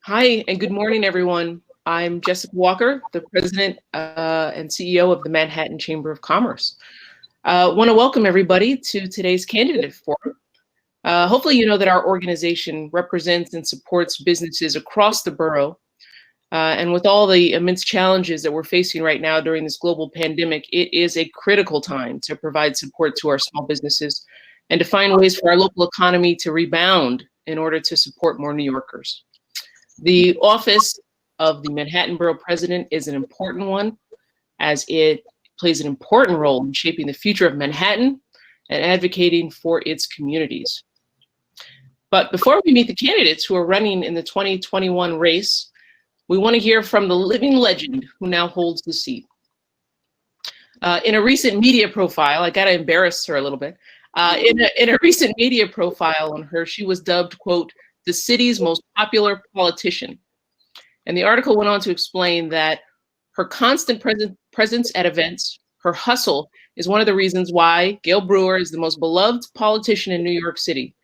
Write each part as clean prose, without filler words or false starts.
Hi, and good morning, everyone. I'm Jessica Walker, the President and CEO of the Manhattan Chamber of Commerce. I want to welcome everybody to today's candidate forum. Hopefully you know that our organization represents and supports businesses across the borough. And with all the immense challenges that we're facing right now during this global pandemic, it is a critical time to provide support to our small businesses and to find ways for our local economy to rebound in order to support more New Yorkers. The office of the Manhattan Borough President is an important one, as it plays an important role in shaping the future of Manhattan and advocating for its communities. But before we meet the candidates who are running in the 2021 race, we want to hear from the living legend who now holds the seat. In a recent media profile, I got to embarrass her a little bit. In a recent media profile on her, she was dubbed, quote, the city's most popular politician. And the article went on to explain that her constant presence at events, her hustle, is one of the reasons why Gale Brewer is the most beloved politician in New York City.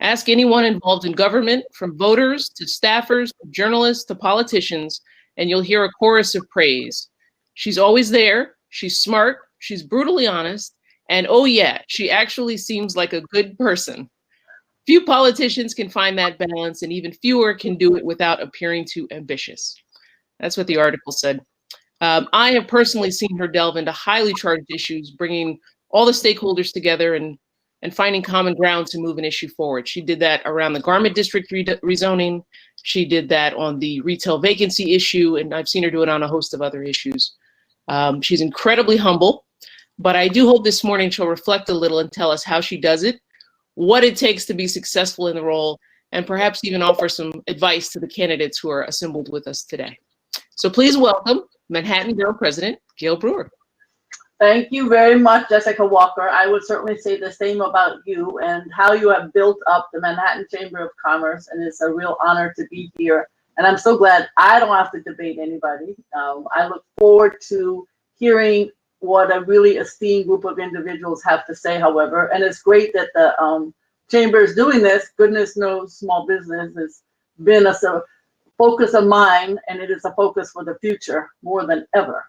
Ask anyone involved in government, from voters to staffers, to journalists to politicians, and you'll hear a chorus of praise. She's always there, she's smart, she's brutally honest, and oh yeah, she actually seems like a good person. Few politicians can find that balance, and even fewer can do it without appearing too ambitious. That's what the article said. I have personally seen her delve into highly charged issues, bringing all the stakeholders together and finding common ground to move an issue forward. She did that around the garment district rezoning. She did that on the retail vacancy issue, and I've seen her do it on a host of other issues. She's incredibly humble, but I do hope this morning she'll reflect a little and tell us how she does it, what it takes to be successful in the role, and perhaps even offer some advice to the candidates who are assembled with us today. So please welcome Manhattan Borough President Gale Brewer. Thank you very much, Jessica Walker. I would certainly say the same about you and how you have built up the Manhattan Chamber of Commerce, and it's a real honor to be here. And I'm so glad I don't have to debate anybody. I look forward to hearing what a really esteemed group of individuals have to say, however. And it's great that the Chamber is doing this. Goodness knows small business has been a focus of mine, and it is a focus for the future more than ever.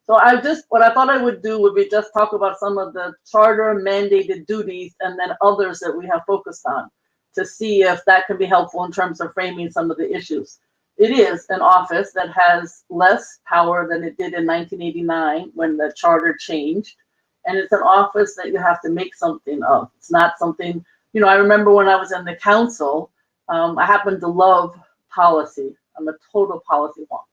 So what I thought I would do would be just talk about some of the charter mandated duties and then others that we have focused on to see if that can be helpful in terms of framing some of the issues. It is an office that has less power than it did in 1989 when the charter changed. And it's an office that you have to make something of. It's not something, I remember when I was in the council, I happen to love policy. I'm a total policy wonk.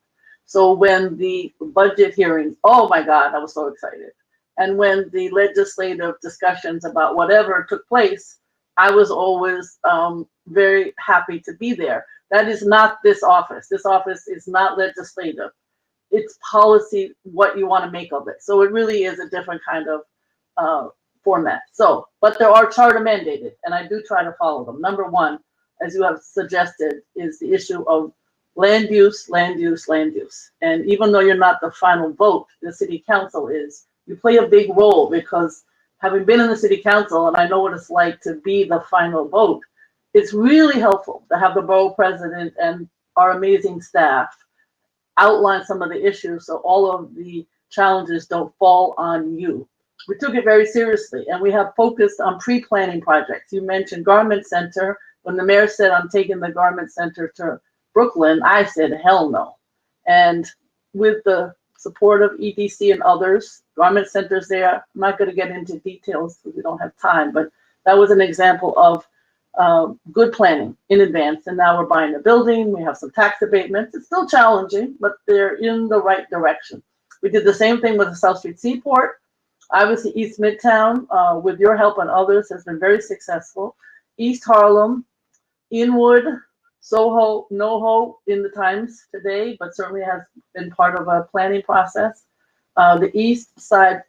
So when the budget hearings, oh my God, I was so excited. And when the legislative discussions about whatever took place, I was always very happy to be there. That is not this office. This office is not legislative. It's policy, what you want to make of it. So it really is a different kind of format. But there are charter mandated, and I do try to follow them. Number one, as you have suggested, is the issue of land use, land use, land use. And even though you're not the final vote, the city council is, you play a big role because having been in the city council, and I know what it's like to be the final vote, it's really helpful to have the borough president and our amazing staff outline some of the issues so all of the challenges don't fall on you. We took it very seriously, and we have focused on pre-planning projects. You mentioned Garment Center. When the mayor said, I'm taking the Garment Center to Brooklyn, I said, hell no. And with the support of EDC and others, Garment Center's there. I'm not going to get into details because we don't have time, but that was an example of good planning in advance. And now we're buying a building. We have some tax abatements. It's still challenging, but they're in the right direction. We did the same thing with the South Street Seaport. Obviously, East Midtown, with your help and others, has been very successful. East Harlem, Inwood, Soho, NoHo in the times today, but certainly has been part of a planning process. The East Side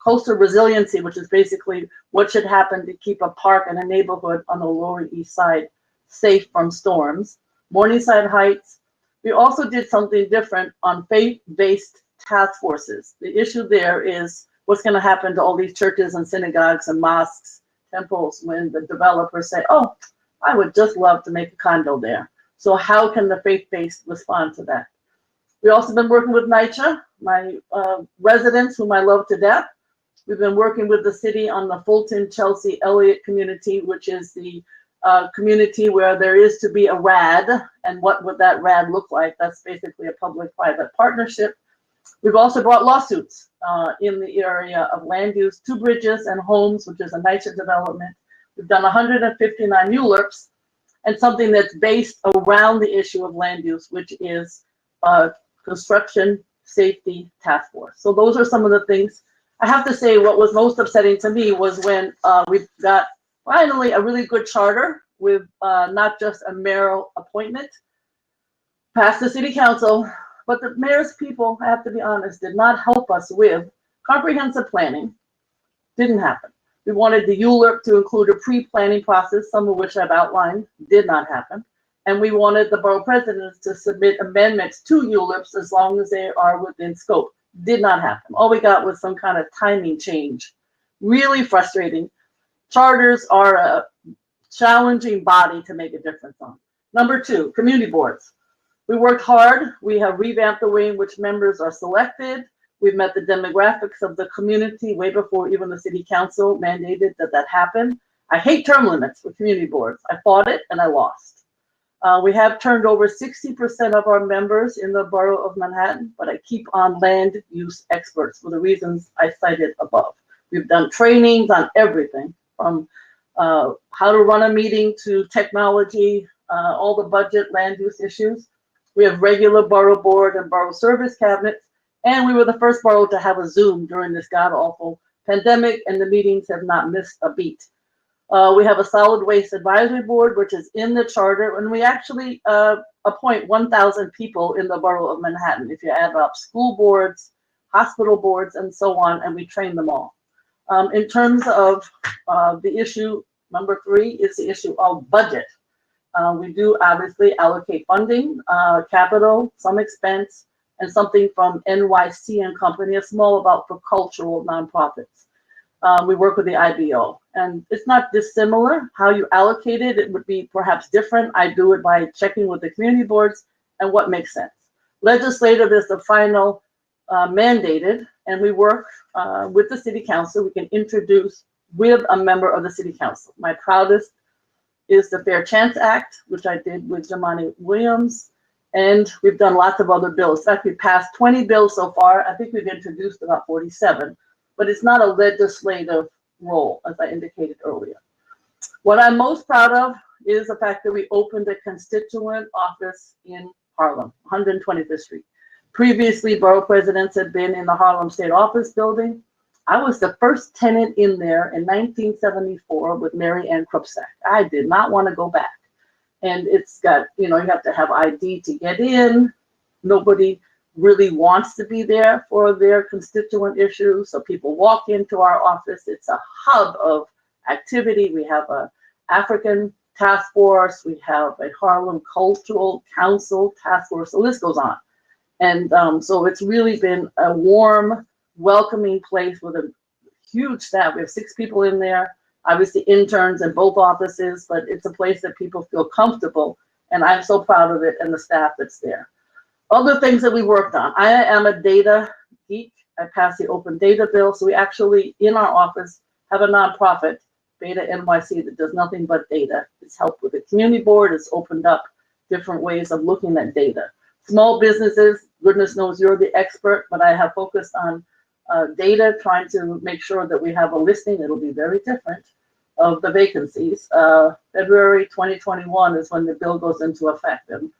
coastal resiliency, which is basically what should happen to keep a park and a neighborhood on the Lower East Side safe from storms. Morningside Heights. We also did something different on faith-based task forces. The issue there is what's going to happen to all these churches and synagogues and mosques, temples, when the developers say, oh, I would just love to make a condo there. So how can the faith-based respond to that? We've also been working with NYCHA, my residents whom I love to death. We've been working with the city on the Fulton, Chelsea, Elliott community, which is the community where there is to be a RAD. And what would that RAD look like? That's basically a public-private partnership. We've also brought lawsuits in the area of land use, 2 bridges and homes, which is a NYCHA development. We've done 159 ULURPs and something that's based around the issue of land use, which is construction safety task force. So those are some of the things. I have to say what was most upsetting to me was when we got finally a really good charter with not just a mayoral appointment past the city council, but the mayor's people, I have to be honest, did not help us with comprehensive planning. Didn't happen. We wanted the ULURP to include a pre-planning process, some of which I've outlined, did not happen. And we wanted the borough presidents to submit amendments to ULURPs as long as they are within scope. Did not happen. All we got was some kind of timing change. Really frustrating. Charters are a challenging body to make a difference on. Number 2, community boards. We worked hard. We have revamped the way in which members are selected. We've met the demographics of the community way before even the city council mandated that happen. I hate term limits for community boards. I fought it and I lost. We have turned over 60% of our members in the borough of Manhattan, but I keep on land use experts for the reasons I cited above. We've done trainings on everything from how to run a meeting to technology, all the budget land use issues. We have regular borough board and borough service cabinets, and we were the first borough to have a Zoom during this god-awful pandemic, and the meetings have not missed a beat. We have a solid waste advisory board, which is in the charter, and we actually appoint 1,000 people in the borough of Manhattan, if you add up school boards, hospital boards, and so on, and we train them all. In terms of the issue, number 3 is the issue of budget. We do obviously allocate funding, capital, some expense, and something from NYC and Company, a small amount for cultural nonprofits. We work with the IBO, and it's not dissimilar how you allocate it. It would be perhaps different. I do it by checking with the community boards and what makes sense. Legislative is the final mandated, and we work with the city council. We can introduce with a member of the city council. My proudest is the Fair Chance Act, which I did with Jamani Williams, and we've done lots of other bills. In fact, we passed 20 bills so far. I think we've introduced about 47. But it's not a legislative role, as I indicated earlier. What I'm most proud of is the fact that we opened a constituent office in Harlem, 125th Street. Previously, borough presidents had been in the Harlem State Office building. I was the first tenant in there in 1974 with Mary Ann Krupsack. I did not want to go back. And it's got, you have to have ID to get in. Nobody really wants to be there for their constituent issues. So people walk into our office. It's a hub of activity. We have a African task force. We have a Harlem Cultural Council task force. The list goes on. And so it's really been a warm, welcoming place with a huge staff. We have 6 people in there, obviously interns in both offices, but it's a place that people feel comfortable. And I'm so proud of it and the staff that's there. Other things that we worked on. I am a data geek. I passed the open data bill. So we actually, in our office, have a nonprofit, Beta NYC, that does nothing but data. It's helped with the community board. It's opened up different ways of looking at data. Small businesses, goodness knows you're the expert, but I have focused on data, trying to make sure that we have a listing. It'll be very different of the vacancies. February 2021 is when the bill goes into effect. And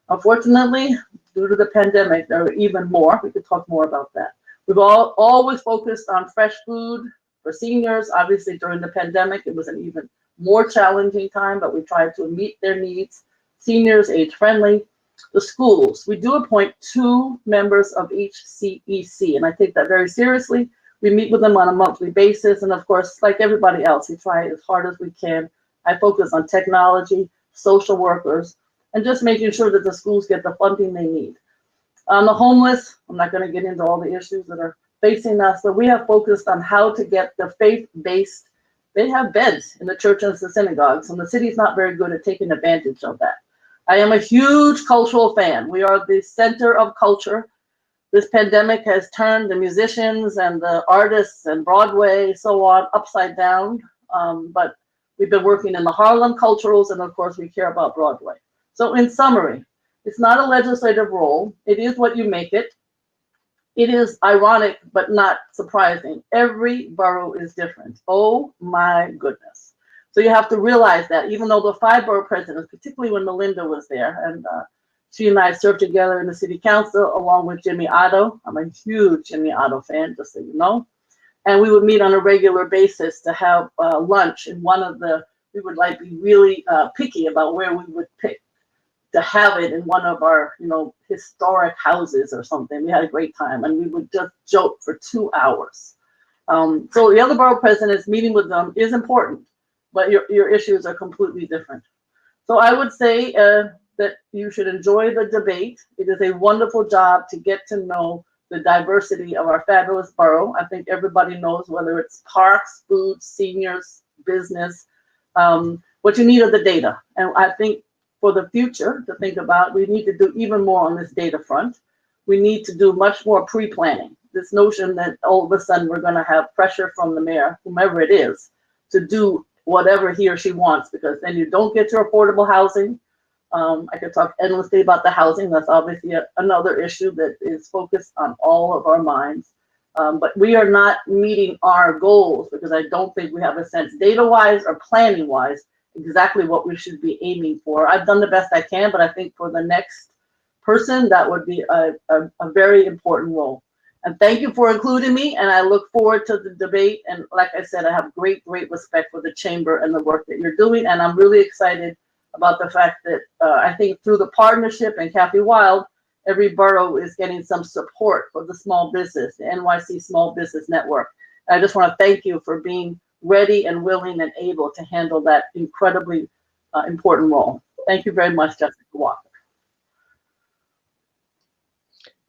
unfortunately, due to the pandemic, there are even more. We could talk more about that. We've always focused on fresh food for seniors. Obviously, during the pandemic, it was an even more challenging time, but we tried to meet their needs. Seniors, age-friendly. The schools, we do appoint 2 members of each CEC, and I take that very seriously. We meet with them on a monthly basis, and of course, like everybody else, we try as hard as we can. I focus on technology, social workers, and just making sure that the schools get the funding they need. On the homeless, I'm not going to get into all the issues that are facing us, but we have focused on how to get the faith-based, they have beds in the church and the synagogues, and the city's not very good at taking advantage of that. I am a huge cultural fan. We are the center of culture. This pandemic has turned the musicians and the artists and Broadway, so on, upside down. But we've been working in the Harlem culturals, and of course we care about Broadway. So in summary, it's not a legislative role. It is what you make it. It is ironic, but not surprising. Every borough is different. Oh my goodness. So you have to realize that even though the 5 borough presidents, particularly when Melinda was there, and she and I served together in the city council along with Jimmy Otto. I'm a huge Jimmy Otto fan, just so you know. And we would meet on a regular basis to have lunch. And we would like be really picky about where we would pick to have it in one of our, historic houses or something. We had a great time, and we would just joke for 2 hours. So the other borough presidents, meeting with them is important, but your issues are completely different. So I would say that you should enjoy the debate. It is a wonderful job to get to know the diversity of our fabulous borough. I think everybody knows, whether it's parks, food, seniors, business, what you need are the data. And I think for the future to think about, we need to do even more on this data front. We need to do much more pre-planning. This notion that all of a sudden we're going to have pressure from the mayor, whomever it is, to do whatever he or she wants, because then you don't get your affordable housing. I could talk endlessly about the housing. That's obviously another issue that is focused on all of our minds. But we are not meeting our goals because I don't think we have a sense, data-wise or planning-wise, exactly what we should be aiming for. I've done the best I can, but I think for the next person, that would be a very important role. And thank you for including me, and I look forward to the debate. And like I said, I have great respect for the chamber and the work that you're doing, and I'm really excited about the fact that I think through the partnership and Kathy Wild, every borough is getting some support for the small business, the NYC Small Business Network. And I just want to thank you for being ready and willing and able to handle that incredibly important role. Thank you very much, Jessica Walker.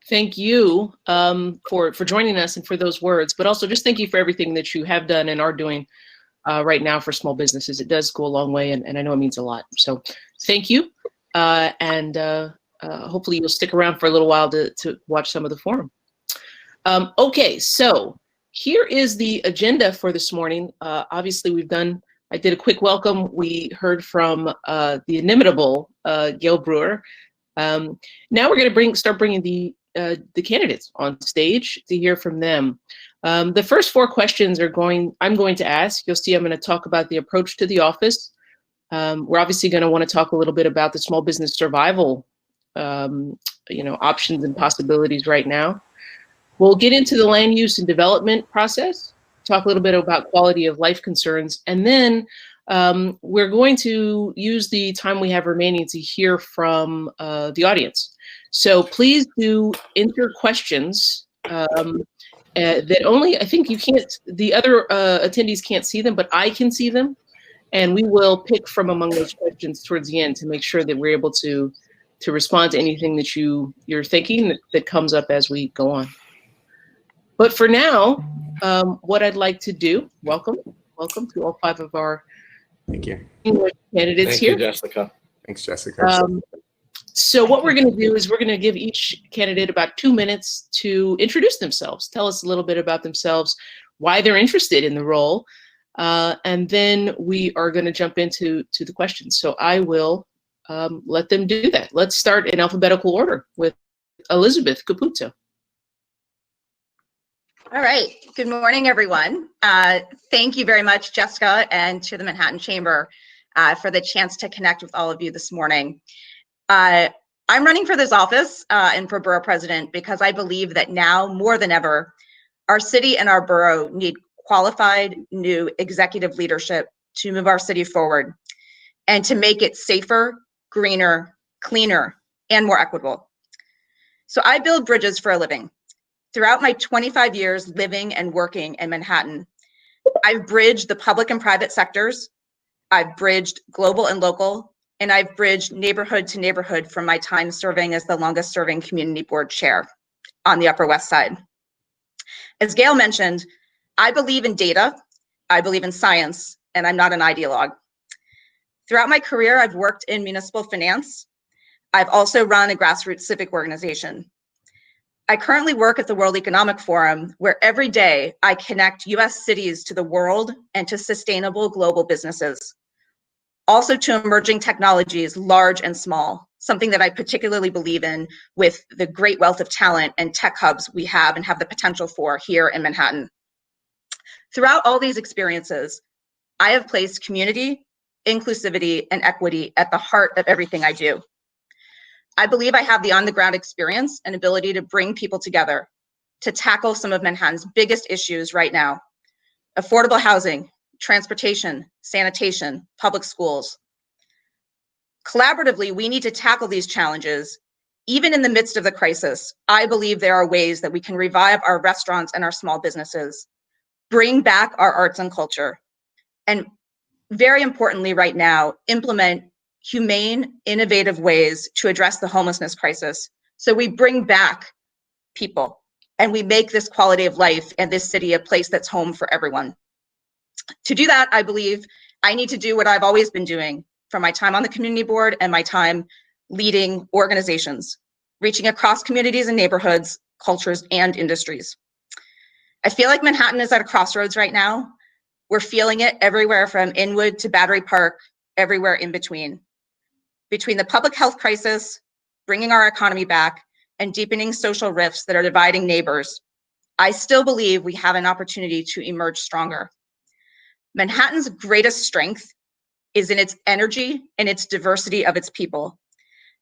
Thank you for joining us and for those words, but also just thank you for everything that you have done and are doing right now for small businesses. It does go a long way, and I know it means a lot. So thank you, and hopefully you'll stick around for a little while to watch some of the forum. Okay, so here is the agenda for this morning. Obviously, I did a quick welcome. We heard from the inimitable Gale Brewer. Now we're going to start bringing the candidates on stage to hear from them. The first 4 questions I'm going to ask. You'll see I'm going to talk about the approach to the office. We're obviously going to want to talk a little bit about the small business survival, options and possibilities right now. We'll get into the land use and development process, talk a little bit about quality of life concerns, and then we're going to use the time we have remaining to hear from the audience. So please do enter questions that only, I think the other attendees can't see them, but I can see them. And we will pick from among those questions towards the end to make sure that we're able to respond to anything that you're thinking that comes up as we go on. But for now, what I'd like to do, welcome to all 5 of our Thank you. Candidates here. Thank you, Jessica. Thanks, Jessica. So what we're going to do is we're going to give each candidate about 2 minutes to introduce themselves, tell us a little bit about themselves, why they're interested in the role, and then we are going to jump into the questions. So I will let them do that. Let's start in alphabetical order with Elizabeth Caputo. All right. Good morning, everyone. Thank you very much, Jessica, and to the Manhattan Chamber for the chance to connect with all of you this morning. I'm running for this office and for borough president because I believe that now more than ever, our city and our borough need qualified new executive leadership to move our city forward and to make it safer, greener, cleaner, and more equitable. So I build bridges for a living. Throughout my 25 years living and working in Manhattan, I've bridged the public and private sectors, I've bridged global and local, and I've bridged neighborhood to neighborhood from my time serving as the longest serving community board chair on the Upper West Side. As Gale mentioned, I believe in data, I believe in science, and I'm not an ideologue. Throughout my career, I've worked in municipal finance, I've also run a grassroots civic organization. I currently work at the World Economic Forum, where every day I connect US cities to the world and to sustainable global businesses. Also to emerging technologies, large and small, something that I particularly believe in with the great wealth of talent and tech hubs we have and have the potential for here in Manhattan. Throughout all these experiences, I have placed community, inclusivity, and equity at the heart of everything I do. I believe I have the on-the-ground experience and ability to bring people together to tackle some of Manhattan's biggest issues right now: affordable housing, transportation, sanitation, public schools. Collaboratively, we need to tackle these challenges. Even in the midst of the crisis, I believe there are ways that we can revive our restaurants and our small businesses, bring back our arts and culture, and very importantly right now, implement humane, innovative ways to address the homelessness crisis. So we bring back people and we make this quality of life and this city a place that's home for everyone. To do that, I believe I need to do what I've always been doing from my time on the community board and my time leading organizations, reaching across communities and neighborhoods, cultures, and industries. I feel like Manhattan is at a crossroads right now. We're feeling it everywhere from Inwood to Battery Park, everywhere in between. Between the public health crisis, bringing our economy back, and deepening social rifts that are dividing neighbors, I still believe we have an opportunity to emerge stronger. Manhattan's greatest strength is in its energy and its diversity of its people.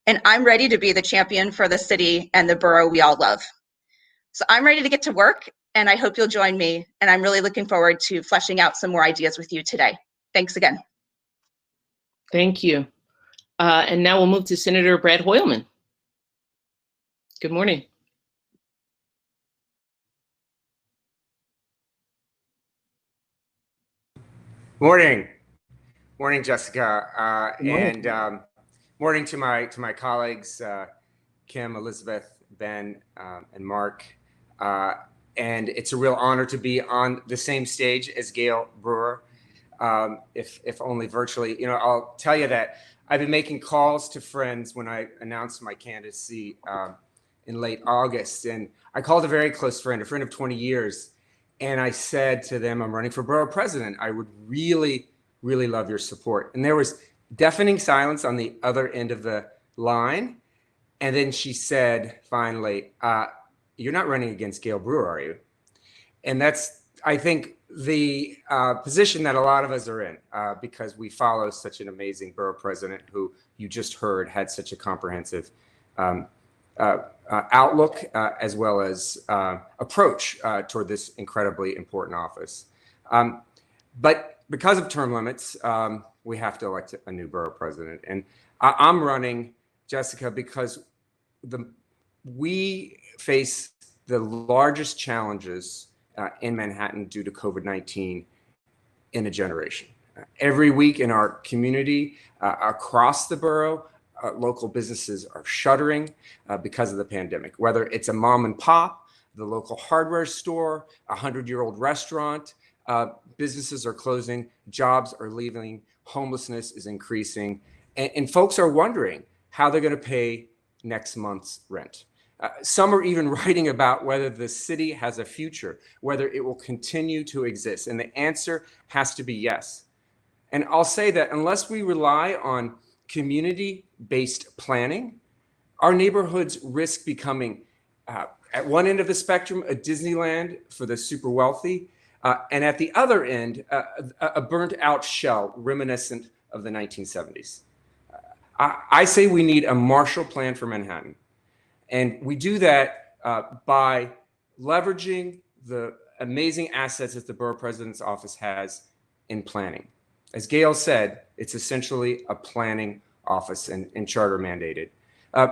And I'm ready to be the champion for the city and the borough we all love. So I'm ready to get to work, and I hope you'll join me. And I'm really looking forward to fleshing out some more ideas with you today. Thanks again. Thank you. And now we'll move to Senator Brad Hoylman. Good morning. Morning. Morning, Jessica. Morning. And morning to my colleagues, Kim, Elizabeth, Ben, and Mark. And it's a real honor to be on the same stage as Gale, Brewer, if only virtually. You know, I'll tell you that I've been making calls to friends when I announced my candidacy in late August. And I called a very close friend, a friend of 20 years. And I said to them, I'm running for borough president. I would really, really love your support. And there was deafening silence on the other end of the line. And then she said, finally, you're not running against Gale Brewer, are you? And that's, I think, the position that a lot of us are in because we follow such an amazing borough president who you just heard had such a comprehensive outlook as well as approach toward this incredibly important office. But because of term limits, we have to elect a new borough president. And I'm running, Jessica, because we face the largest challenges in Manhattan due to COVID-19 in a generation. Every week in our community, across the borough, local businesses are shuttering because of the pandemic, whether it's a mom and pop, the local hardware store, a 100-year-old restaurant, businesses are closing, jobs are leaving, homelessness is increasing, and folks are wondering how they're going to pay next month's rent. Some are even writing about whether the city has a future, whether it will continue to exist. And the answer has to be yes. And I'll say that unless we rely on community-based planning, our neighborhoods risk becoming, at one end of the spectrum, a Disneyland for the super wealthy, and at the other end, a burnt-out shell reminiscent of the 1970s. I say we need a Marshall Plan for Manhattan. And we do that by leveraging the amazing assets that the borough president's office has in planning. As Gale said, it's essentially a planning office and charter mandated.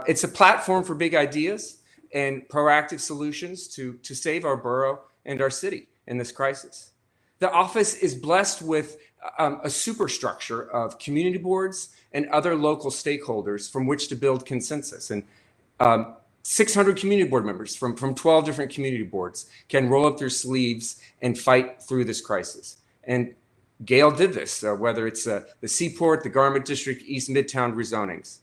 It's a platform for big ideas and proactive solutions to save our borough and our city in this crisis. The office is blessed with a superstructure of community boards and other local stakeholders from which to build consensus. And 600 community board members from 12 different community boards can roll up their sleeves and fight through this crisis. And Gale did this, whether it's the Seaport, the Garment District, East Midtown rezonings.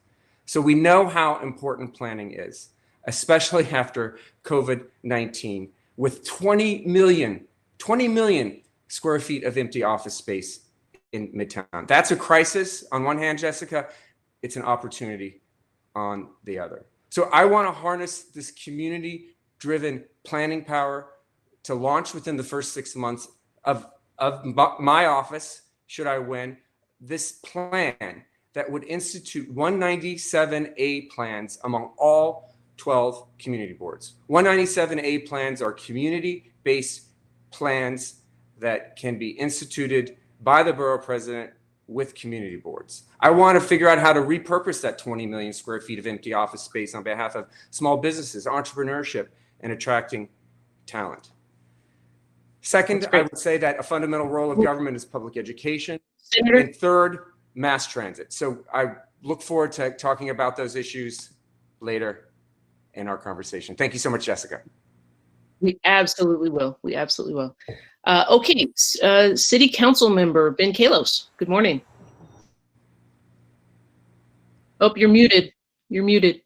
So we know how important planning is, especially after COVID-19, with 20 million square feet of empty office space in Midtown. That's a crisis on one hand, Jessica. It's an opportunity on the other. So I want to harness this community-driven planning power to launch within the first 6 months of my office, should I win, this plan that would institute 197A plans among all 12 community boards. 197A plans are community-based plans that can be instituted by the borough president with community boards. I want to figure out how to repurpose that 20 million square feet of empty office space on behalf of small businesses, entrepreneurship, and attracting talent. Second, I would say that a fundamental role of government is public education. Senator? And third, mass transit. So I look forward to talking about those issues later in our conversation. Thank you so much, Jessica. We absolutely will. We absolutely will. Okay, City Council Member Ben Kallos. Good morning. Oh, you're muted. You're muted.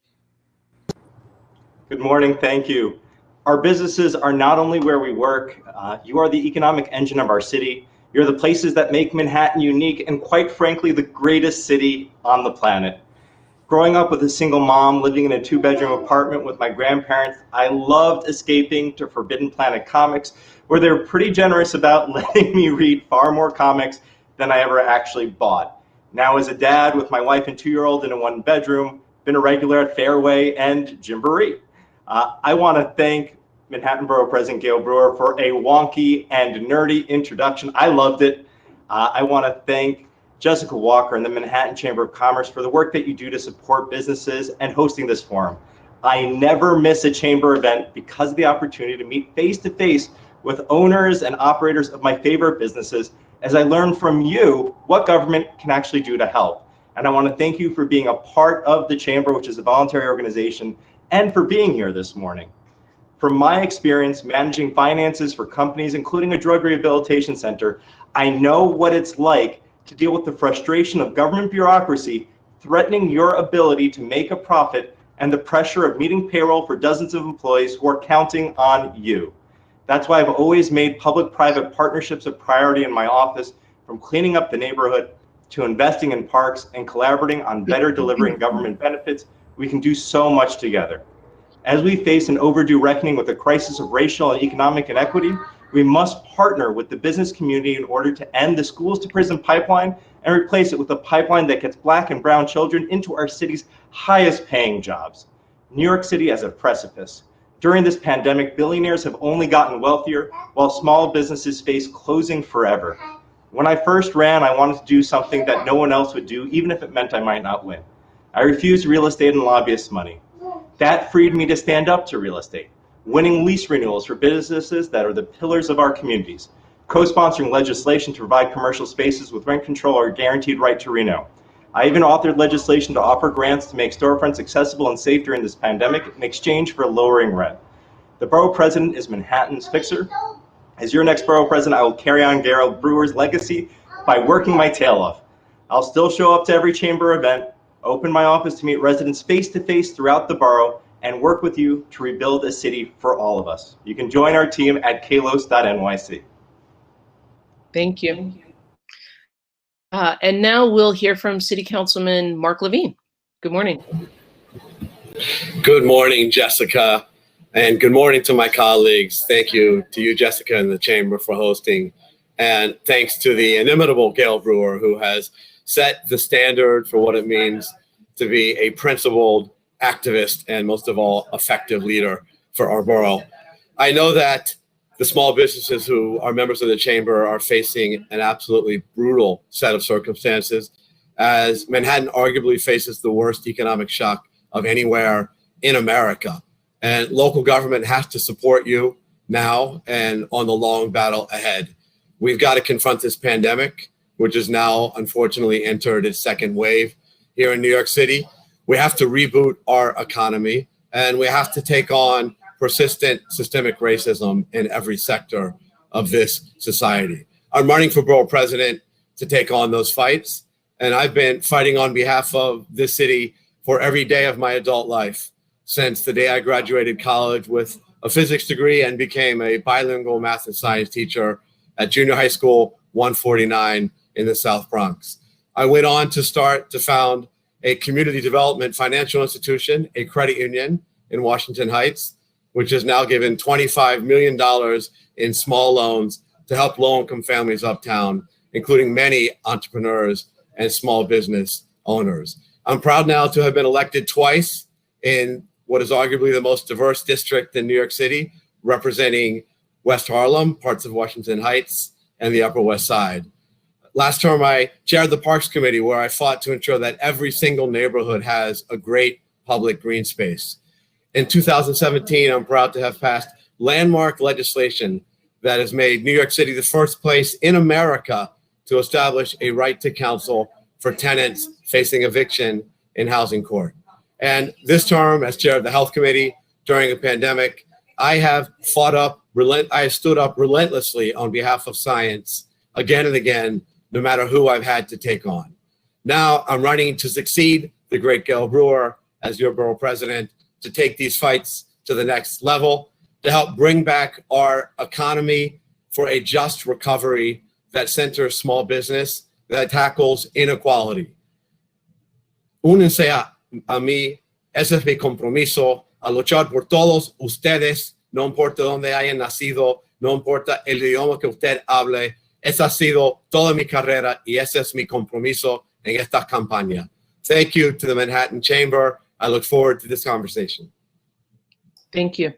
Good morning. Thank you. Our businesses are not only where we work. You are the economic engine of our city. You're the places that make Manhattan unique and, quite frankly, the greatest city on the planet. Growing up with a single mom, living in a 2-bedroom apartment with my grandparents, I loved escaping to Forbidden Planet Comics, where they were pretty generous about letting me read far more comics than I ever actually bought. Now, as a dad with my wife and 2-year-old in a 1-bedroom, been a regular at Fairway and Gymboree. I want to thank Manhattan Borough President Gale Brewer for a wonky and nerdy introduction. I loved it. I want to thank Jessica Walker and the Manhattan Chamber of Commerce for the work that you do to support businesses and hosting this forum. I never miss a chamber event because of the opportunity to meet face-to-face with owners and operators of my favorite businesses as I learn from you what government can actually do to help. And I want to thank you for being a part of the chamber, which is a voluntary organization, and for being here this morning. From my experience managing finances for companies, including a drug rehabilitation center, I know what it's like to deal with the frustration of government bureaucracy threatening your ability to make a profit and the pressure of meeting payroll for dozens of employees who are counting on you. That's why I've always made public-private partnerships a priority in my office, from cleaning up the neighborhood to investing in parks and collaborating on better delivering government benefits. We can do so much together. As we face an overdue reckoning with the crisis of racial and economic inequity, we must partner with the business community in order to end the schools to prison pipeline and replace it with a pipeline that gets Black and brown children into our city's highest paying jobs. New York City is at a precipice. During this pandemic, billionaires have only gotten wealthier while small businesses face closing forever. When I first ran, I wanted to do something that no one else would do, even if it meant I might not win. I refused real estate and lobbyist money. That freed me to stand up to real estate, winning lease renewals for businesses that are the pillars of our communities, co-sponsoring legislation to provide commercial spaces with rent control or guaranteed right to renew. I even authored legislation to offer grants to make storefronts accessible and safe during this pandemic in exchange for lowering rent. The borough president is Manhattan's fixer. As your next borough president, I will carry on Gale Brewer's legacy by working my tail off. I'll still show up to every chamber event, open my office to meet residents face-to-face throughout the borough, and work with you to rebuild a city for all of us. You can join our team at kallos.nyc. Thank you. And now we'll hear from City Councilman Mark Levine. Good morning. Good morning, Jessica, and good morning to my colleagues. Thank you to you, Jessica, and the Chamber for hosting. And thanks to the inimitable Gale Brewer, who has set the standard for what it means to be a principled activist and, most of all, effective leader for our borough. I know that the small businesses who are members of the chamber are facing an absolutely brutal set of circumstances, as Manhattan arguably faces the worst economic shock of anywhere in America. And local government has to support you now and on the long battle ahead. We've got to confront this pandemic, which has now unfortunately entered its second wave here in New York City. We have to reboot our economy, and we have to take on persistent systemic racism in every sector of this society. I'm running for borough president to take on those fights, and I've been fighting on behalf of this city for every day of my adult life since the day I graduated college with a physics degree and became a bilingual math and science teacher at junior high school 149 in the South Bronx. I went on to found a community development financial institution, a credit union in Washington Heights, which has now given $25 million in small loans to help low-income families uptown, including many entrepreneurs and small business owners. I'm proud now to have been elected twice in what is arguably the most diverse district in New York City, representing West Harlem, parts of Washington Heights, and the Upper West Side. Last term, I chaired the Parks Committee, where I fought to ensure that every single neighborhood has a great public green space. In 2017, I'm proud to have passed landmark legislation that has made New York City the first place in America to establish a right to counsel for tenants facing eviction in housing court. And this term, as chair of the Health Committee during a pandemic, I have stood up relentlessly on behalf of science again and again, no matter who I've had to take on. Now I'm running to succeed the great Gale Brewer as your borough president, to take these fights to the next level, to help bring back our economy for a just recovery that centers small business, that tackles inequality. Únense a mí, ese es mi compromiso, a luchar por todos ustedes, no importa dónde hayan nacido, no importa el idioma que usted hable. Esa ha sido toda mi carrera y ese es mi compromiso en esta campaña. Thank you to the Manhattan Chamber. I look forward to this conversation. Thank you.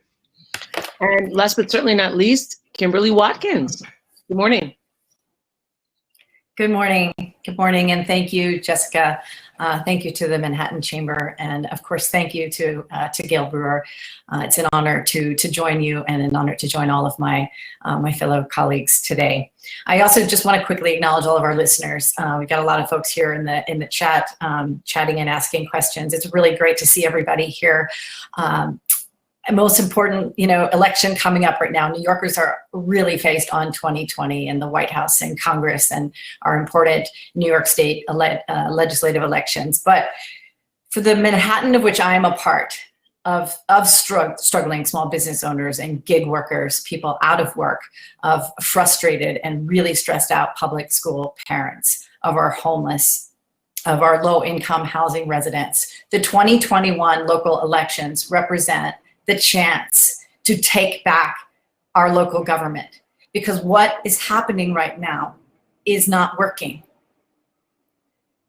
And last but certainly not least, Kimberly Watkins. Good morning. Good morning. Good morning, and thank you, Jessica. Thank you to the Manhattan Chamber, and of course, thank you to Gale Brewer. It's an honor to join you, and an honor to join all of my my fellow colleagues today. I also just want to quickly acknowledge all of our listeners. We've got a lot of folks here in the chat, chatting and asking questions. It's really great to see everybody here. Most important, election coming up right now. New Yorkers are really faced on 2020 and the White House and Congress and our important New York State legislative elections. But for the Manhattan of which I am a part of struggling small business owners and gig workers, people out of work, of frustrated and really stressed out public school parents, of our homeless, of our low-income housing residents, the 2021 local elections represent the chance to take back our local government, because what is happening right now is not working.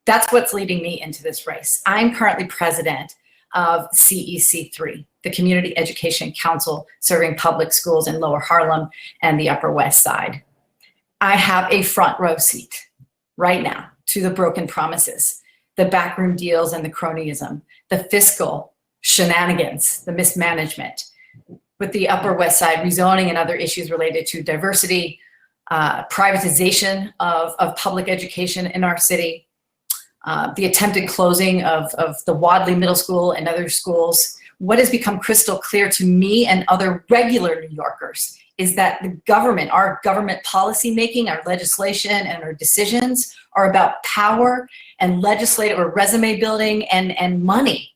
That's what's leading me into this race. I'm currently president of CEC3, the Community Education Council serving public schools in Lower Harlem and the Upper West Side. I have a front row seat right now to the broken promises, the backroom deals and the cronyism, the fiscal shenanigans, the mismanagement, with the Upper West Side rezoning and other issues related to diversity, privatization of public education in our city, the attempted closing of the Wadley Middle School and other schools. What has become crystal clear to me and other regular New Yorkers is that the government, our government policy making, our legislation and our decisions are about power and legislative or resume building and money.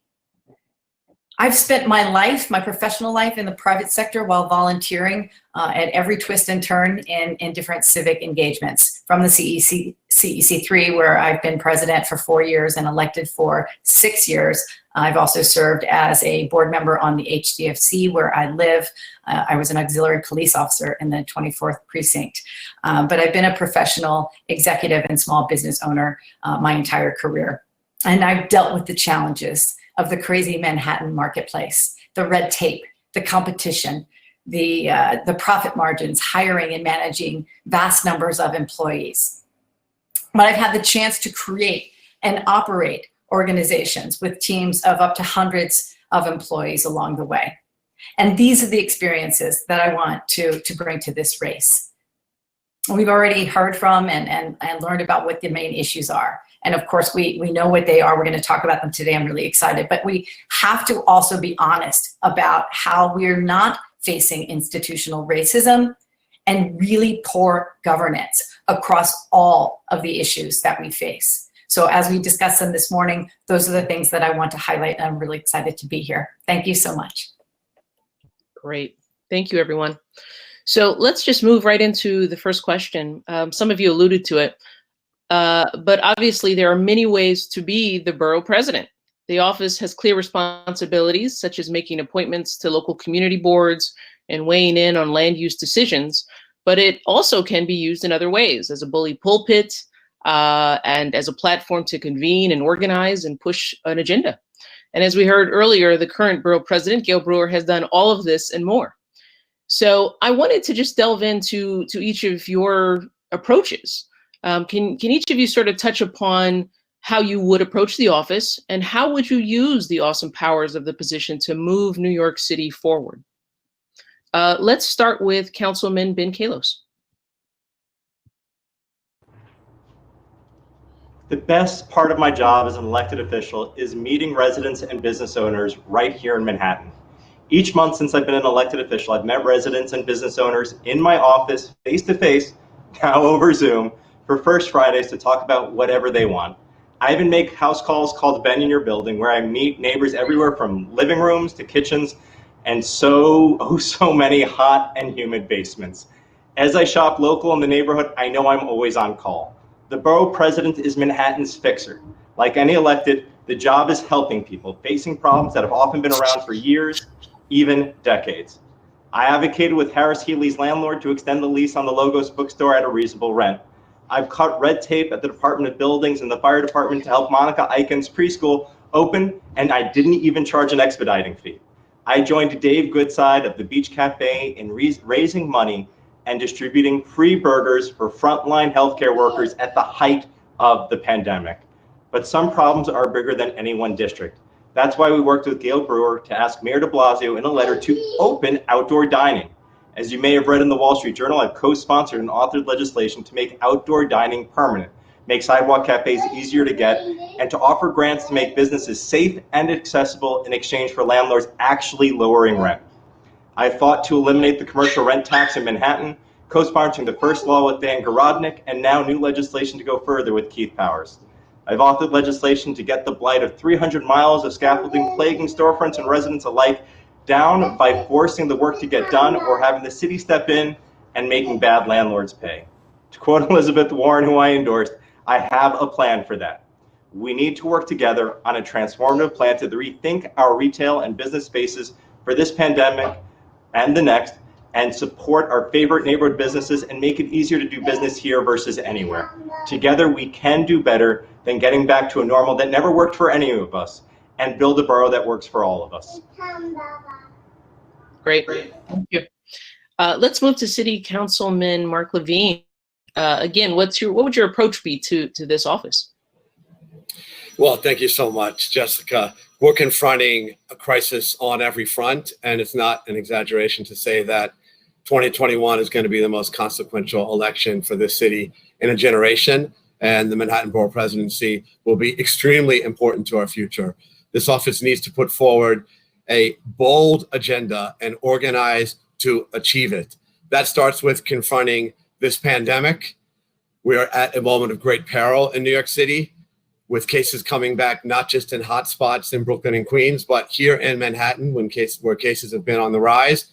I've spent my life, my professional life, in the private sector while volunteering at every twist and turn in different civic engagements, from the CEC3, where I've been president for 4 years and elected for 6 years. I've also served as a board member on the HDFC, where I live. I was an auxiliary police officer in the 24th precinct. But I've been a professional executive and small business owner my entire career. And I've dealt with the challenges of the crazy Manhattan marketplace, the red tape, the competition, the profit margins, hiring and managing vast numbers of employees. But I've had the chance to create and operate organizations with teams of up to hundreds of employees along the way. And these are the experiences that I want to bring to this race. We've already heard from and learned about what the main issues are. And of course, we know what they are. We're going to talk about them today. I'm really excited. But we have to also be honest about how we're not facing institutional racism and really poor governance across all of the issues that we face. So as we discussed them this morning, those are the things that I want to highlight, and I'm really excited to be here. Thank you so much. Great. Thank you, everyone. So let's just move right into the first question. Some of you alluded to it, but obviously there are many ways to be the borough president. The office has clear responsibilities, such as making appointments to local community boards and weighing in on land use decisions, but it also can be used in other ways, as a bully pulpit and as a platform to convene and organize and push an agenda. And as we heard earlier, the current borough president, Gale Brewer, has done all of this and more. So I wanted to just delve into each of your approaches. Can each of you sort of touch upon how you would approach the office, and how would you use the awesome powers of the position to move New York City forward? Let's start with Councilman Ben Kallos. The best part of my job as an elected official is meeting residents and business owners right here in Manhattan. Each month since I've been an elected official, I've met residents and business owners in my office face to face, now over Zoom, for First Fridays to talk about whatever they want. I even make house calls called Ben in Your Building, where I meet neighbors everywhere from living rooms to kitchens and so many hot and humid basements. As I shop local in the neighborhood, I know I'm always on call. The borough president is Manhattan's fixer. Like any elected, the job is helping people facing problems that have often been around for years, even decades. I advocated with Harris Healy's landlord to extend the lease on the Logos bookstore at a reasonable rent. I've cut red tape at the Department of Buildings and the fire department to help Monica Eichen's preschool open, and I didn't even charge an expediting fee. I joined Dave Goodside of the Beach Cafe in raising money and distributing free burgers for frontline healthcare workers at the height of the pandemic. But some problems are bigger than any one district. That's why we worked with Gale Brewer to ask Mayor de Blasio in a letter to open outdoor dining. As you may have read in the Wall Street Journal, I've co-sponsored and authored legislation to make outdoor dining permanent, make sidewalk cafes easier to get, and to offer grants to make businesses safe and accessible in exchange for landlords actually lowering rent. I fought to eliminate the commercial rent tax in Manhattan, co-sponsoring the first law with Dan Garodnick, and now new legislation to go further with Keith Powers. I've authored legislation to get the blight of 300 miles of scaffolding plaguing storefronts and residents alike down by forcing the work to get done or having the city step in and making bad landlords pay. To quote Elizabeth Warren, who I endorsed, I have a plan for that. We need to work together on a transformative plan to rethink our retail and business spaces for this pandemic and the next, and support our favorite neighborhood businesses and make it easier to do business here versus anywhere. Together, we can do better than getting back to a normal that never worked for any of us, and build a borough that works for all of us. Great, thank you. Let's move to City Councilman Mark Levine. Again, what would your approach be to this office? Well, thank you so much, Jessica. We're confronting a crisis on every front, and it's not an exaggeration to say that 2021 is going to be the most consequential election for this city in a generation, and the Manhattan Borough Presidency will be extremely important to our future. This office needs to put forward a bold agenda and organize to achieve it. That starts with confronting this pandemic. We are at a moment of great peril in New York City, with cases coming back not just in hot spots in Brooklyn and Queens, but here in Manhattan, where cases have been on the rise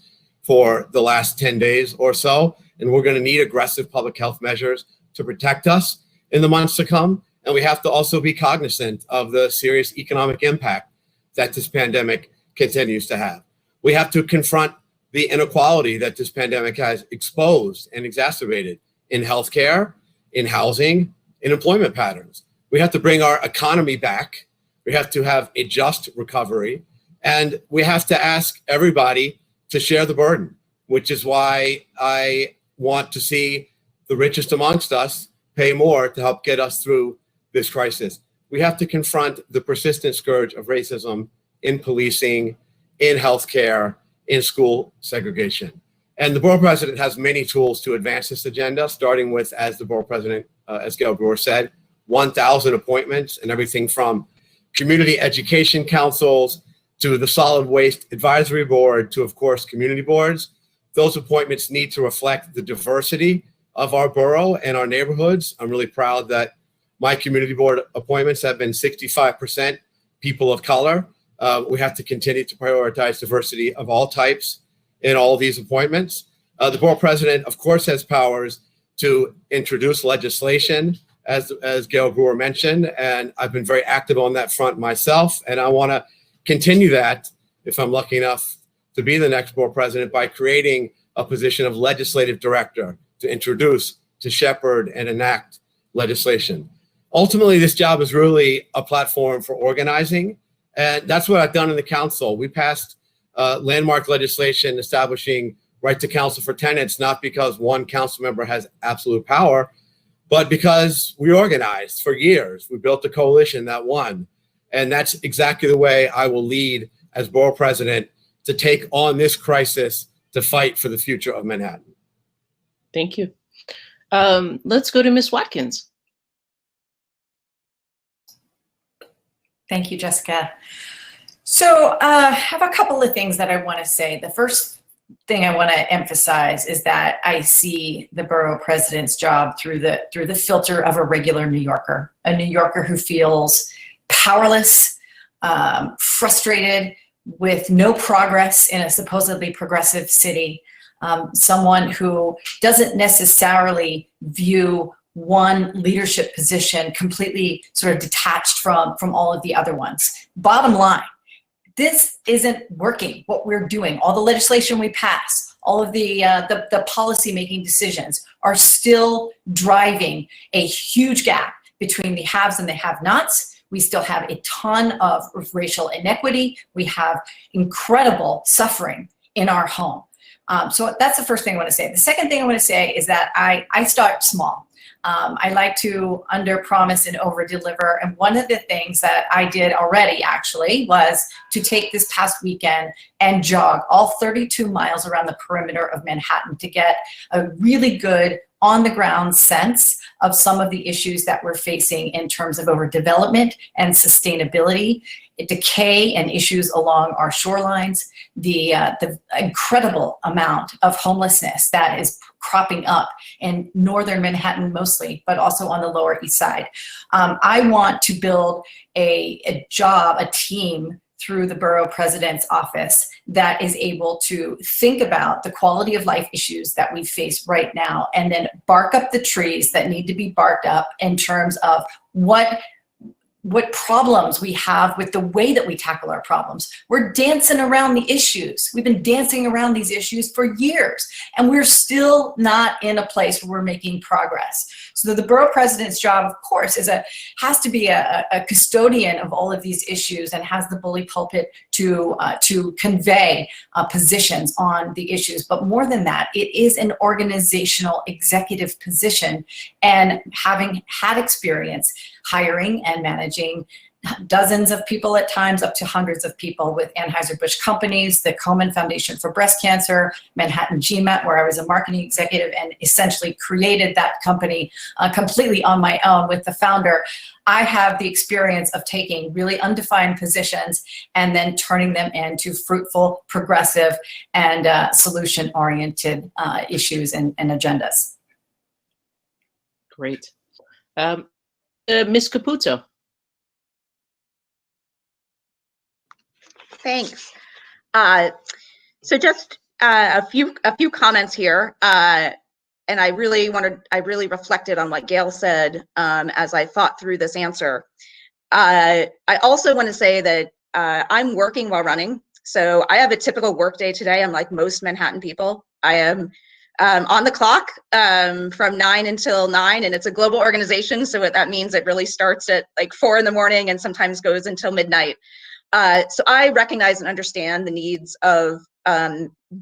for the last 10 days or so. And we're going to need aggressive public health measures to protect us in the months to come. And we have to also be cognizant of the serious economic impact that this pandemic continues to have. We have to confront the inequality that this pandemic has exposed and exacerbated in healthcare, in housing, in employment patterns. We have to bring our economy back. We have to have a just recovery. And we have to ask everybody to share the burden, which is why I want to see the richest amongst us pay more to help get us through this crisis. We have to confront the persistent scourge of racism in policing, in healthcare, in school segregation. And the borough president has many tools to advance this agenda, starting with, as the borough president, as Gale Brewer said, 1,000 appointments, and everything from community education councils to the solid waste advisory board to, of course, community boards. Those appointments need to reflect the diversity of our borough and our neighborhoods. I'm really proud that my community board appointments have been 65% people of color. We have to continue to prioritize diversity of all types in all of these appointments. The board president, of course, has powers to introduce legislation, as Gale Brewer mentioned, and I've been very active on that front myself, and I want to continue that if I'm lucky enough to be the next board president by creating a position of legislative director to introduce, to shepherd, and enact legislation. Ultimately, this job is really a platform for organizing, and that's what I've done in the council. We passed landmark legislation establishing right to counsel for tenants, not because one council member has absolute power, but because we organized for years. We built a coalition that won. And that's exactly the way I will lead as borough president to take on this crisis to fight for the future of Manhattan. Thank you. Let's go to Ms. Watkins. Thank you, Jessica. So I have a couple of things that I want to say. The first thing I want to emphasize is that I see the borough president's job through the filter of a regular New Yorker who feels powerless, frustrated, with no progress in a supposedly progressive city, someone who doesn't necessarily view one leadership position completely sort of detached from all of the other ones. Bottom line, this isn't working, what we're doing. All the legislation we pass, all of the policy-making decisions are still driving a huge gap between the haves and the have-nots. We still have a ton of racial inequity. We have incredible suffering in our home. So that's the first thing I want to say. The second thing I want to say is that I start small. I like to under-promise and over-deliver. And one of the things that I did already, actually, was to take this past weekend and jog all 32 miles around the perimeter of Manhattan to get a really good on-the-ground sense of some of the issues that we're facing in terms of overdevelopment and sustainability, decay and issues along our shorelines, the incredible amount of homelessness that is cropping up in northern Manhattan mostly, but also on the Lower East Side. I want to build a team through the borough president's office that is able to think about the quality of life issues that we face right now, and then bark up the trees that need to be barked up in terms of what problems we have with the way that we tackle our problems. We're dancing around the issues. We've been dancing around these issues for years, and we're still not in a place where we're making progress. So the borough president's job, of course, has to be a custodian of all of these issues and has the bully pulpit to convey positions on the issues. But more than that, it is an organizational executive position, and having had experience hiring and managing dozens of people at times, up to hundreds of people with Anheuser-Busch companies, the Komen Foundation for Breast Cancer, Manhattan GMAT, where I was a marketing executive and essentially created that company completely on my own with the founder. I have the experience of taking really undefined positions and then turning them into fruitful, progressive, and solution-oriented issues and agendas. Great. Ms. Caputo. Thanks. So just a few comments here, and I really reflected on what Gale said as I thought through this answer. I also want to say that I'm working while running, so I have a typical work day today. I'm like most Manhattan people. I am on the clock from 9 until 9, and it's a global organization, so what that means, it really starts at like 4 in the morning and sometimes goes until midnight. So I recognize and understand the needs of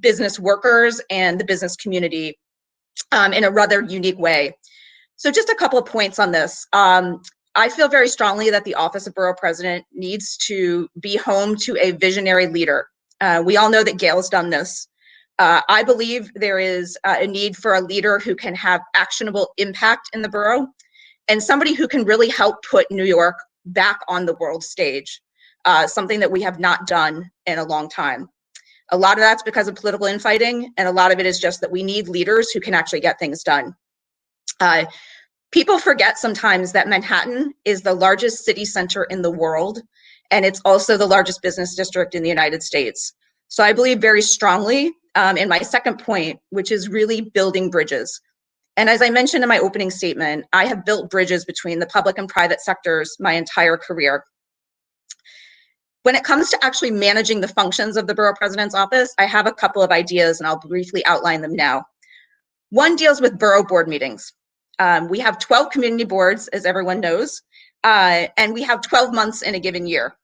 business workers and the business community in a rather unique way. So just a couple of points on this. I feel very strongly that the Office of Borough President needs to be home to a visionary leader. We all know that Gale has done this. I believe there is a need for a leader who can have actionable impact in the borough, and somebody who can really help put New York back on the world stage, something that we have not done in a long time. A lot of that's because of political infighting, and a lot of it is just that we need leaders who can actually get things done. People forget sometimes that Manhattan is the largest city center in the world, and it's also the largest business district in the United States. So I believe very strongly in my second point, which is really building bridges. And as I mentioned in my opening statement, I have built bridges between the public and private sectors my entire career. When it comes to actually managing the functions of the Borough President's office, I have a couple of ideas and I'll briefly outline them now. One deals with borough board meetings. We have 12 community boards, as everyone knows, and we have 12 months in a given year.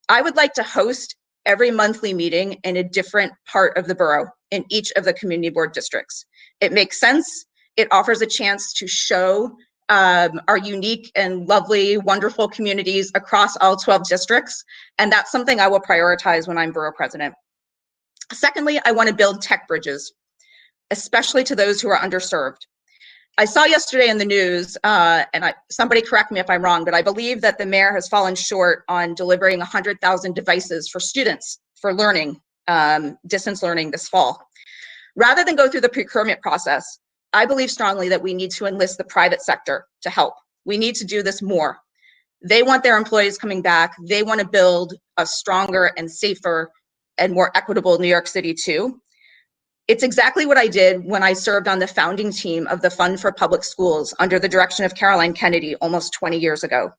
I would like to host every monthly meeting in a different part of the borough in each of the community board districts. It makes sense. It offers a chance to show our unique and lovely, wonderful communities across all 12 districts. And that's something I will prioritize when I'm borough president. Secondly, I want to build tech bridges, especially to those who are underserved. I saw yesterday in the news, and somebody correct me if I'm wrong, but I believe that the mayor has fallen short on delivering 100,000 devices for students for learning, distance learning this fall. Rather than go through the procurement process, I believe strongly that we need to enlist the private sector to help. We need to do this more. They want their employees coming back. They want to build a stronger and safer and more equitable New York City too. It's exactly what I did when I served on the founding team of the Fund for Public Schools under the direction of Caroline Kennedy almost 20 years ago.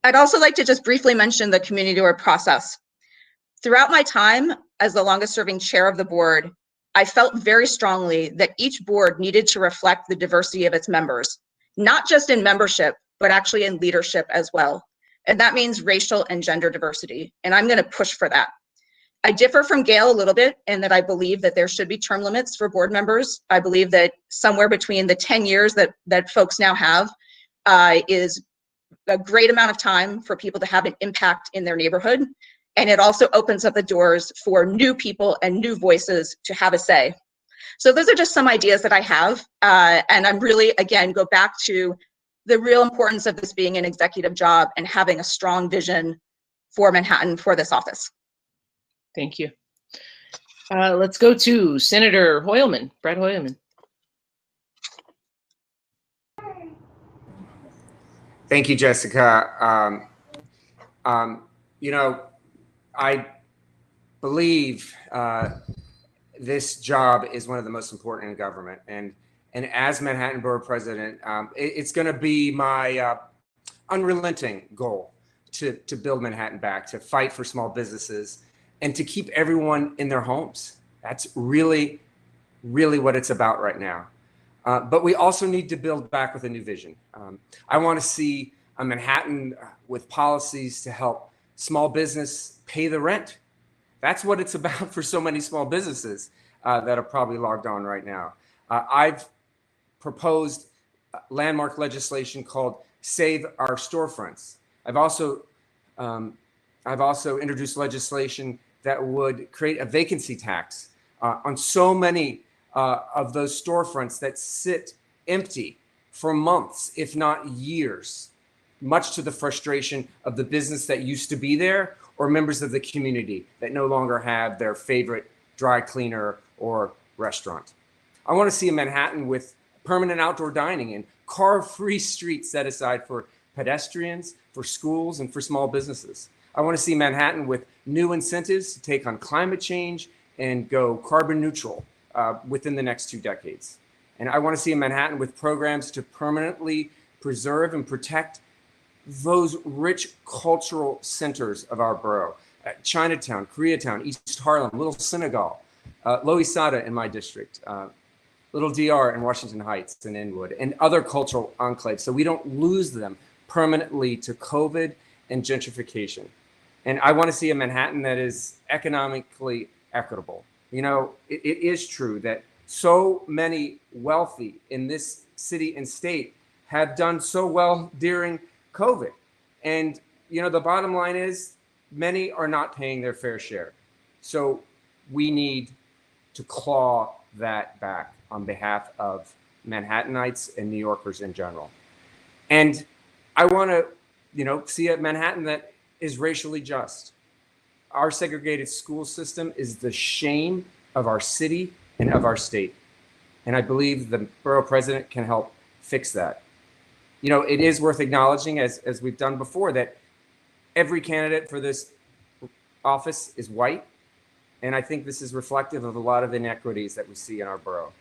I'd also like to just briefly mention the community board process. Throughout my time as the longest serving chair of the board, I felt very strongly that each board needed to reflect the diversity of its members, not just in membership, but actually in leadership as well. And that means racial and gender diversity. And I'm going to push for that. I differ from Gale a little bit in that I believe that there should be term limits for board members. I believe that somewhere between the 10 years that folks now have is a great amount of time for people to have an impact in their neighborhood. And it also opens up the doors for new people and new voices to have a say. So those are just some ideas that I have. And I'm really, again, go back to the real importance of this being an executive job and having a strong vision for Manhattan for this office. Thank you. Let's go to Senator Hoylman, Brad Hoylman. Thank you, Jessica. You know, I believe this job is one of the most important in government. And as Manhattan Borough President, it's going to be my unrelenting goal to build Manhattan back, to fight for small businesses, and to keep everyone in their homes. That's really, really what it's about right now. But we also need to build back with a new vision. I want to see a Manhattan with policies to help small business pay the rent. That's what it's about for so many small businesses that are probably logged on right now. I've proposed landmark legislation called Save Our Storefronts. I've also introduced legislation that would create a vacancy tax on so many of those storefronts that sit empty for months, if not years, much to the frustration of the business that used to be there or members of the community that no longer have their favorite dry cleaner or restaurant. I want to see a Manhattan with permanent outdoor dining and car-free streets set aside for pedestrians, for schools, and for small businesses. I want to see Manhattan with new incentives to take on climate change and go carbon neutral within the next 2 decades. And I want to see a Manhattan with programs to permanently preserve and protect those rich cultural centers of our borough. Chinatown, Koreatown, East Harlem, Little Senegal, Lower East Side in my district, Little DR in Washington Heights and Inwood, and other cultural enclaves, so we don't lose them permanently to COVID and gentrification. And I want to see a Manhattan that is economically equitable. You know, it is true that so many wealthy in this city and state have done so well during COVID. And, you know, the bottom line is many are not paying their fair share. So we need to claw that back on behalf of Manhattanites and New Yorkers in general. And I want to, you know, see a Manhattan that is racially just. Our segregated school system is the shame of our city and of our state. And I believe the borough president can help fix that. You know, it is worth acknowledging, as we've done before, that every candidate for this office is white. And I think this is reflective of a lot of inequities that we see in our borough.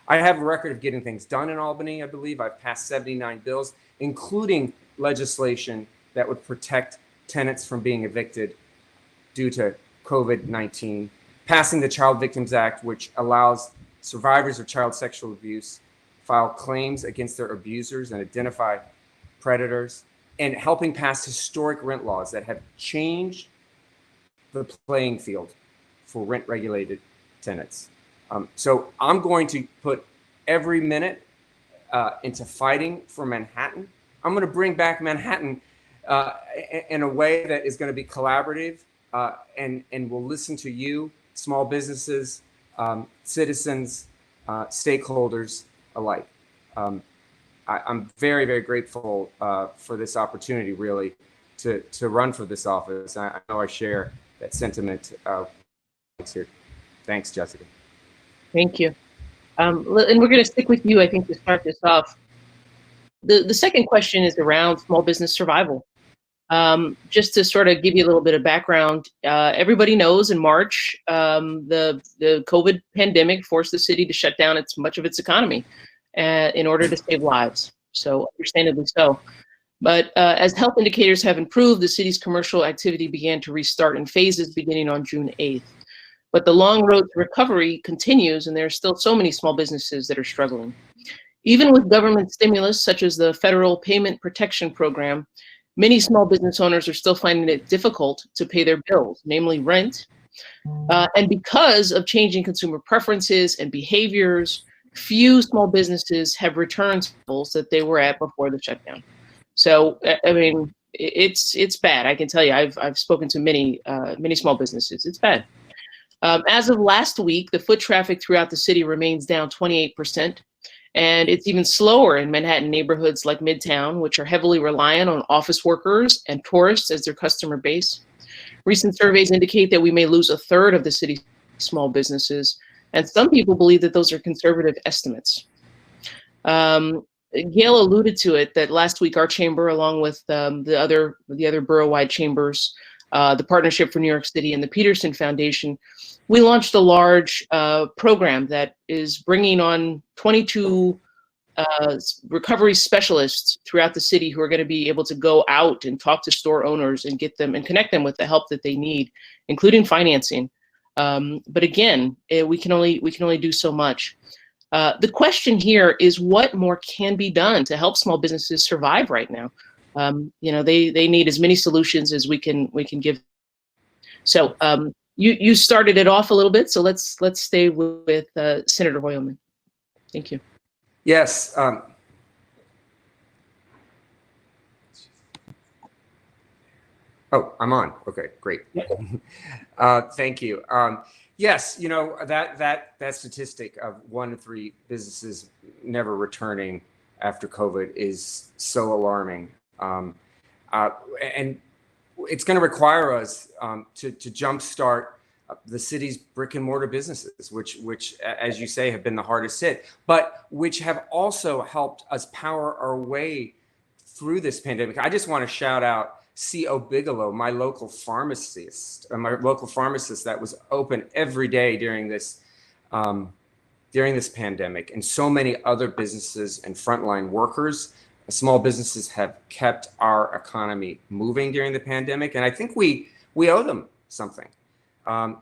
I have a record of getting things done in Albany, I believe. I've passed 79 bills, including legislation that would protect tenants from being evicted due to COVID-19, passing the Child Victims Act, which allows survivors of child sexual abuse file claims against their abusers and identify predators, and helping pass historic rent laws that have changed the playing field for rent-regulated tenants. So I'm going to put every minute into fighting for Manhattan. I'm going to bring back Manhattan in a way that is going to be collaborative and will listen to you, small businesses, citizens, stakeholders alike. I'm very, very grateful for this opportunity, really, to run for this office. I know I share that sentiment here. Thanks, Jessica. Thank you. And we're going to stick with you, I think, to start this off. The second question is around small business survival. Just to sort of give you a little bit of background, everybody knows in March, the COVID pandemic forced the city to shut down much of its economy in order to save lives. So understandably so. But as health indicators have improved, the city's commercial activity began to restart in phases beginning on June 8th. But the long road to recovery continues, and there are still so many small businesses that are struggling. Even with government stimulus, such as the Federal Payment Protection Program, many small business owners are still finding it difficult to pay their bills, namely rent. And because of changing consumer preferences and behaviors, few small businesses have returned to levels that they were at before the shutdown. So, I mean, it's bad. I can tell you, I've spoken to many small businesses. It's bad. As of last week, the foot traffic throughout the city remains down 28%. And it's even slower in Manhattan neighborhoods like Midtown, which are heavily reliant on office workers and tourists as their customer base. Recent surveys indicate that we may lose a third of the city's small businesses, and some people believe that those are conservative estimates. Gale alluded to it that last week our chamber, along with the other borough-wide chambers, the Partnership for New York City and the Peterson Foundation, we launched a large program that is bringing on 22 recovery specialists throughout the city who are going to be able to go out and talk to store owners and get them and connect them with the help that they need, including financing. But again, we can only do so much. The question here is what more can be done to help small businesses survive right now? You know, they need as many solutions as we can give. So you started it off a little bit, so let's stay with Senator Hoylman. Thank you. Yes. Oh, I'm on. Okay, great. Thank you. Yes, you know, that statistic of 1 in 3 businesses never returning after COVID is so alarming. And it's going to require us to jumpstart the city's brick and mortar businesses, which, as you say, have been the hardest hit, but which have also helped us power our way through this pandemic. I just want to shout out C.O. Bigelow, my local pharmacist that was open every day during this pandemic, and so many other businesses and frontline workers. Small businesses have kept our economy moving during the pandemic, and I think we owe them something. You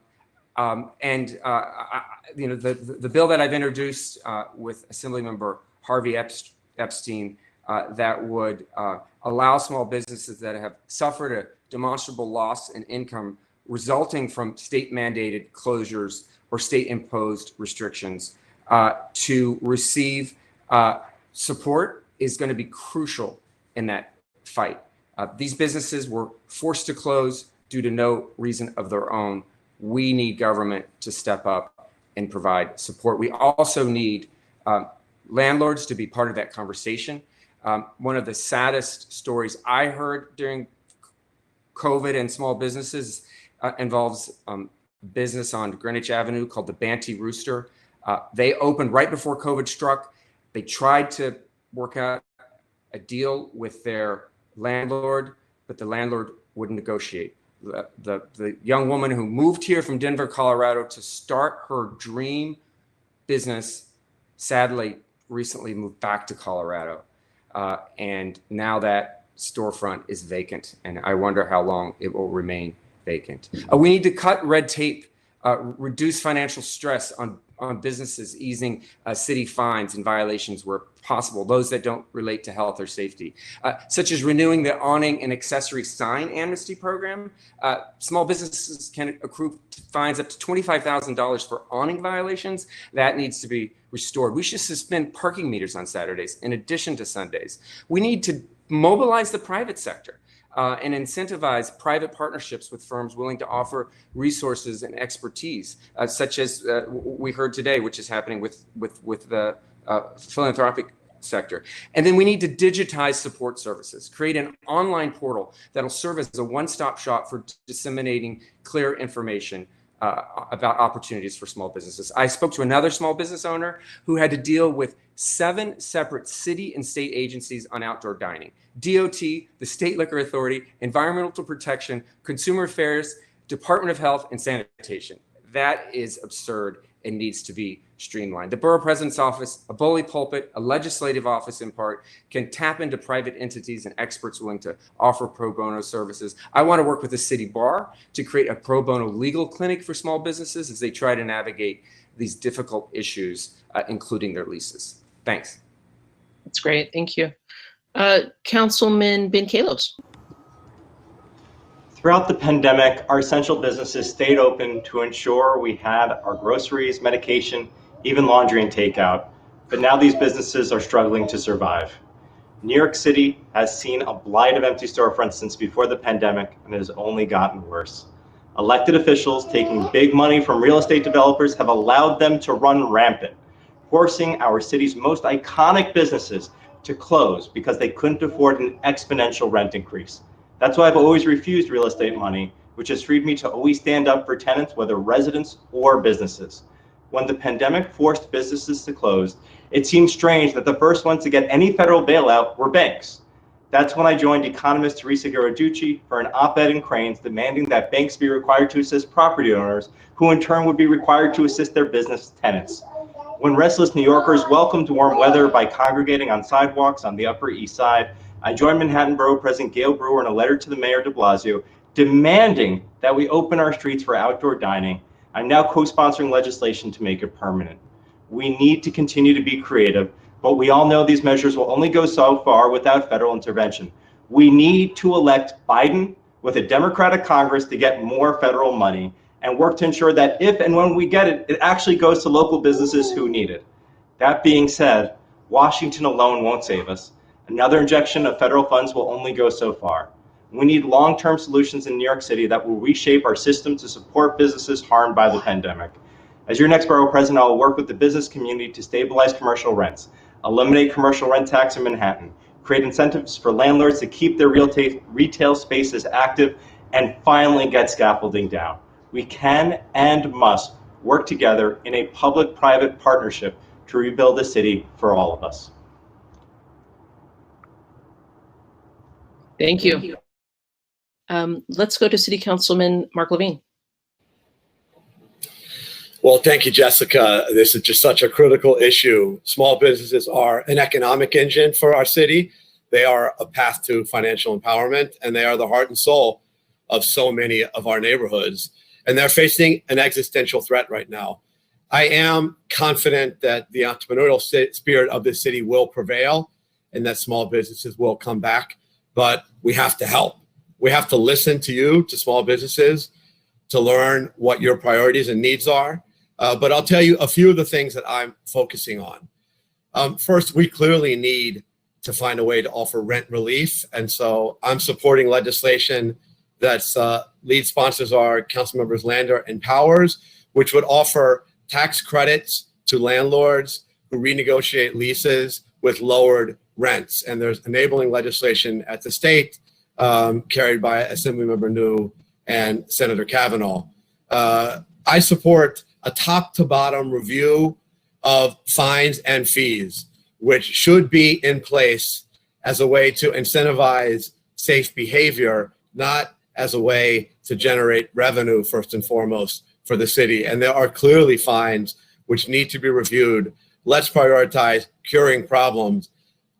know, the bill that I've introduced with Assemblymember Harvey Epstein that would allow small businesses that have suffered a demonstrable loss in income resulting from state-mandated closures or state-imposed restrictions to receive support is going to be crucial in that fight. These businesses were forced to close due to no reason of their own. We need government to step up and provide support. We also need landlords to be part of that conversation. One of the saddest stories I heard during COVID and small businesses involves business on Greenwich Avenue called the Banty Rooster. They opened right before COVID struck. They tried to work out a deal with their landlord, but the landlord wouldn't negotiate. The young woman who moved here from Denver, Colorado to start her dream business, sadly, recently moved back to Colorado. And now that storefront is vacant, and I wonder how long it will remain vacant. We need to cut red tape, reduce financial stress on businesses, easing city fines and violations where possible, those that don't relate to health or safety, such as renewing the awning and accessory sign amnesty program. Small businesses can accrue fines up to $25,000 for awning violations. That needs to be restored. We should suspend parking meters on Saturdays in addition to Sundays. We need to mobilize the private sector and incentivize private partnerships with firms willing to offer resources and expertise, such as we heard today, which is happening with the philanthropic sector. And then we need to digitize support services, create an online portal that'll serve as a one-stop shop for disseminating clear information about opportunities for small businesses. I spoke to another small business owner who had to deal with 7 separate city and state agencies on outdoor dining: DOT, the State Liquor Authority, Environmental Protection, Consumer Affairs, Department of Health, and Sanitation. That is absurd and needs to be streamlined. The Borough President's office, a bully pulpit, a legislative office in part, can tap into private entities and experts willing to offer pro bono services. I want to work with the city bar to create a pro bono legal clinic for small businesses as they try to navigate these difficult issues, including their leases. Thanks. That's great. Thank you. Councilman Ben Kallos. Throughout the pandemic, our essential businesses stayed open to ensure we had our groceries, medication, even laundry and takeout. But now these businesses are struggling to survive. New York City has seen a blight of empty storefronts since before the pandemic, and it has only gotten worse. Elected officials taking big money from real estate developers have allowed them to run rampant, forcing our city's most iconic businesses to close because they couldn't afford an exponential rent increase. That's why I've always refused real estate money, which has freed me to always stand up for tenants, whether residents or businesses. When the pandemic forced businesses to close, it seemed strange that the first ones to get any federal bailout were banks. That's when I joined economist Teresa Garaducci for an op-ed in Crain's demanding that banks be required to assist property owners, who in turn would be required to assist their business tenants. When restless New Yorkers welcomed warm weather by congregating on sidewalks on the Upper East Side, I joined Manhattan Borough President Gale Brewer in a letter to the Mayor de Blasio demanding that we open our streets for outdoor dining. I'm now co-sponsoring legislation to make it permanent. We need to continue to be creative, but we all know these measures will only go so far without federal intervention. We need to elect Biden with a Democratic Congress to get more federal money and work to ensure that if and when we get it, it actually goes to local businesses who need it. That being said, Washington alone won't save us. Another injection of federal funds will only go so far. We need long-term solutions in New York City that will reshape our system to support businesses harmed by the pandemic. As your next borough president, I will work with the business community to stabilize commercial rents, eliminate commercial rent tax in Manhattan, create incentives for landlords to keep their retail spaces active, and finally get scaffolding down. We can and must work together in a public-private partnership to rebuild the city for all of us. Thank you. Let's go to City Councilman Mark Levine. Well, thank you, Jessica. This is just such a critical issue. Small businesses are an economic engine for our city. They are a path to financial empowerment, and they are the heart and soul of so many of our neighborhoods. And they're facing an existential threat right now. I am confident that the entrepreneurial spirit of this city will prevail and that small businesses will come back, but we have to help. We have to listen to you, to small businesses, to learn what your priorities and needs are. But I'll tell you a few of the things that I'm focusing on. First, we clearly need to find a way to offer rent relief. And so I'm supporting legislation that's lead sponsors are Council Members Lander and Powers, which would offer tax credits to landlords who renegotiate leases with lowered rents. And there's enabling legislation at the state carried by Assemblymember New and Senator Kavanaugh. I support a top to bottom review of fines and fees. which should be in place as a way to incentivize safe behavior, not as a way to generate revenue, first and foremost, for the city. And there are clearly fines which need to be reviewed. Let's prioritize curing problems,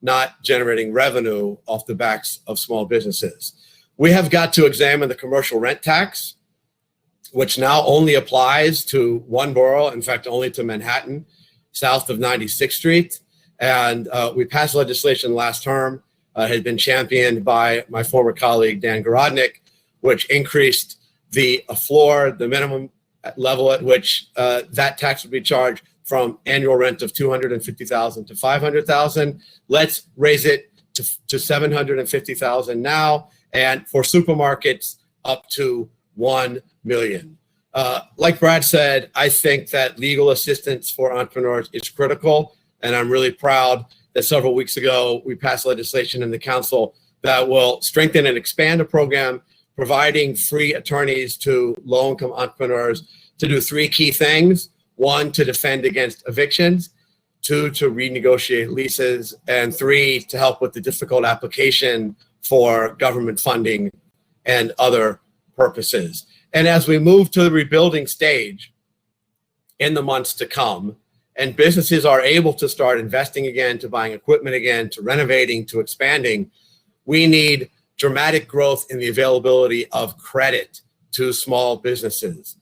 not generating revenue off the backs of small businesses. We have got to examine the commercial rent tax, which now only applies to one borough, in fact, only to Manhattan, south of 96th Street. And we passed legislation last term, had been championed by my former colleague, Dan Garodnick, which increased the floor, the minimum level at which that tax would be charged from annual rent of $250,000 to $500,000. Let's raise it to $750,000 now, and for supermarkets up to $1 million. Like Brad said, I think that legal assistance for entrepreneurs is critical, and I'm really proud that several weeks ago we passed legislation in the council that will strengthen and expand a program providing free attorneys to low-income entrepreneurs to do three key things. One, to defend against evictions. Two, to renegotiate leases. And three, to help with the difficult application for government funding and other purposes. And as we move to the rebuilding stage in the months to come, and businesses are able to start investing again, to buying equipment again, to renovating, to expanding, we need dramatic growth in the availability of credit to small businesses.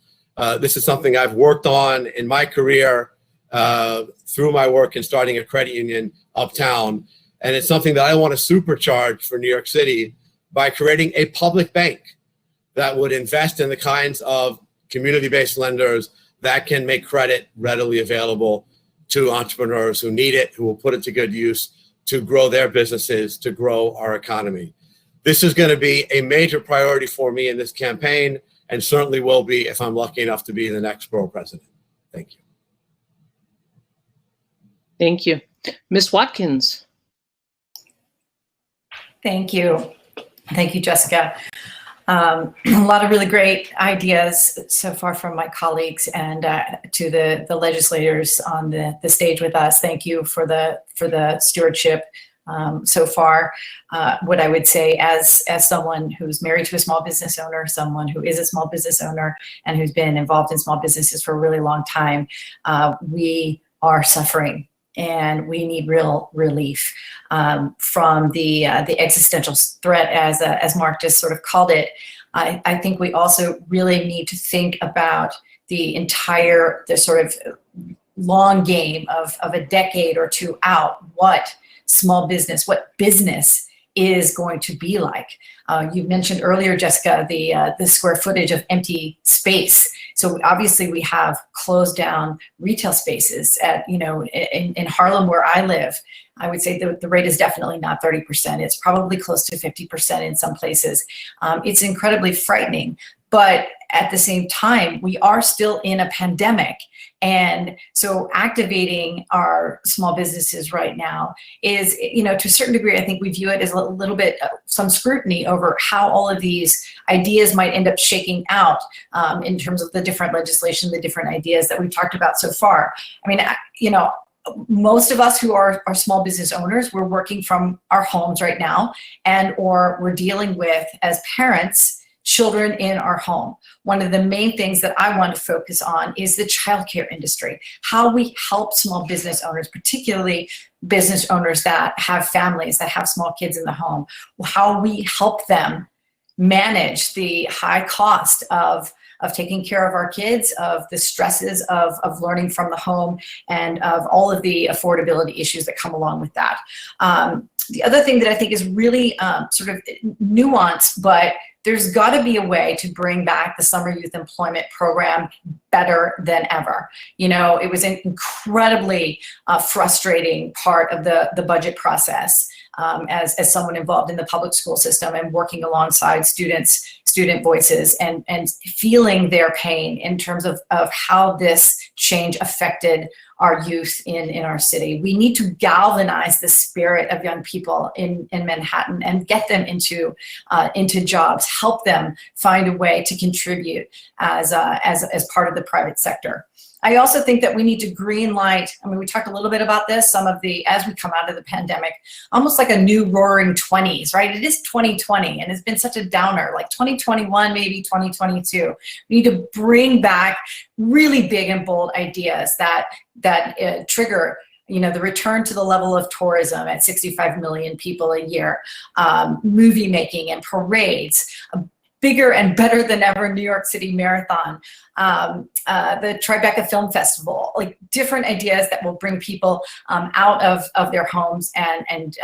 This is something I've worked on in my career through my work in starting a credit union uptown. And it's something that I want to supercharge for New York City by creating a public bank that would invest in the kinds of community-based lenders that can make credit readily available to entrepreneurs who need it, who will put it to good use to grow their businesses, to grow our economy. This is going to be a major priority for me in this campaign, and certainly will be if I'm lucky enough to be the next borough president. Thank you. Thank you. Ms. Watkins. Thank you. Thank you, Jessica. A lot of really great ideas so far from my colleagues, and to the legislators on the stage with us. Thank you for the stewardship so far. What I would say as someone who's married to a small business owner, someone who is a small business owner and who's been involved in small businesses for a really long time, we are suffering and we need real relief from the existential threat, as Mark just sort of called it. I think we also really need to think about the sort of long game of a decade or two out, what business is going to be like. You mentioned earlier, Jessica, the square footage of empty space. So obviously we have closed down retail spaces in Harlem where I live. I would say the rate is definitely not 30%. It's probably close to 50% in some places. It's incredibly frightening, but at the same time, we are still in a pandemic. And so activating our small businesses right now is, to a certain degree, I think we view it as a little bit some scrutiny over how all of these ideas might end up shaking out in terms of the different legislation, the different ideas that we've talked about so far. I mean, most of us who are small business owners, we're working from our homes right now, or we're dealing with, as parents, children in our home. One of the main things that I want to focus on is the childcare industry, how we help small business owners, particularly business owners that have families, that have small kids in the home, how we help them manage the high cost of taking care of our kids, of the stresses of learning from the home, and of all of the affordability issues that come along with that. The other thing that I think is really sort of nuanced, but there's got to be a way to bring back the summer youth employment program better than ever. It was an incredibly frustrating part of the budget process as someone involved in the public school system and working alongside student voices and feeling their pain in terms of how this change affected our youth in our city. We need to galvanize the spirit of young people in Manhattan and get them into jobs, help them find a way to contribute as part of the private sector. I also think that we need to green light. I mean, we talked a little bit about this, some of the, as we come out of the pandemic, almost like a new roaring 20s, right? It is 2020 and it's been such a downer, like 2021, maybe 2022. We need to bring back really big and bold ideas that trigger, you know, the return to the level of tourism at 65 million people a year, movie making and parades, bigger and better than ever New York City Marathon, the Tribeca Film Festival, like different ideas that will bring people out of their homes and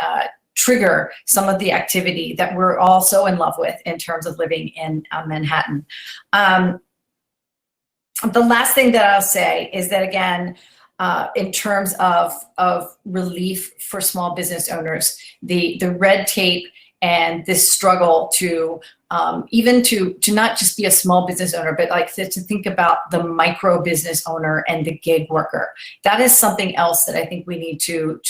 trigger some of the activity that we're all so in love with in terms of living in Manhattan. The last thing that I'll say is that, again, in terms of relief for small business owners, the red tape and this struggle to even to not just be a small business owner, but like to think about the micro business owner and the gig worker. That is something else that I think we need to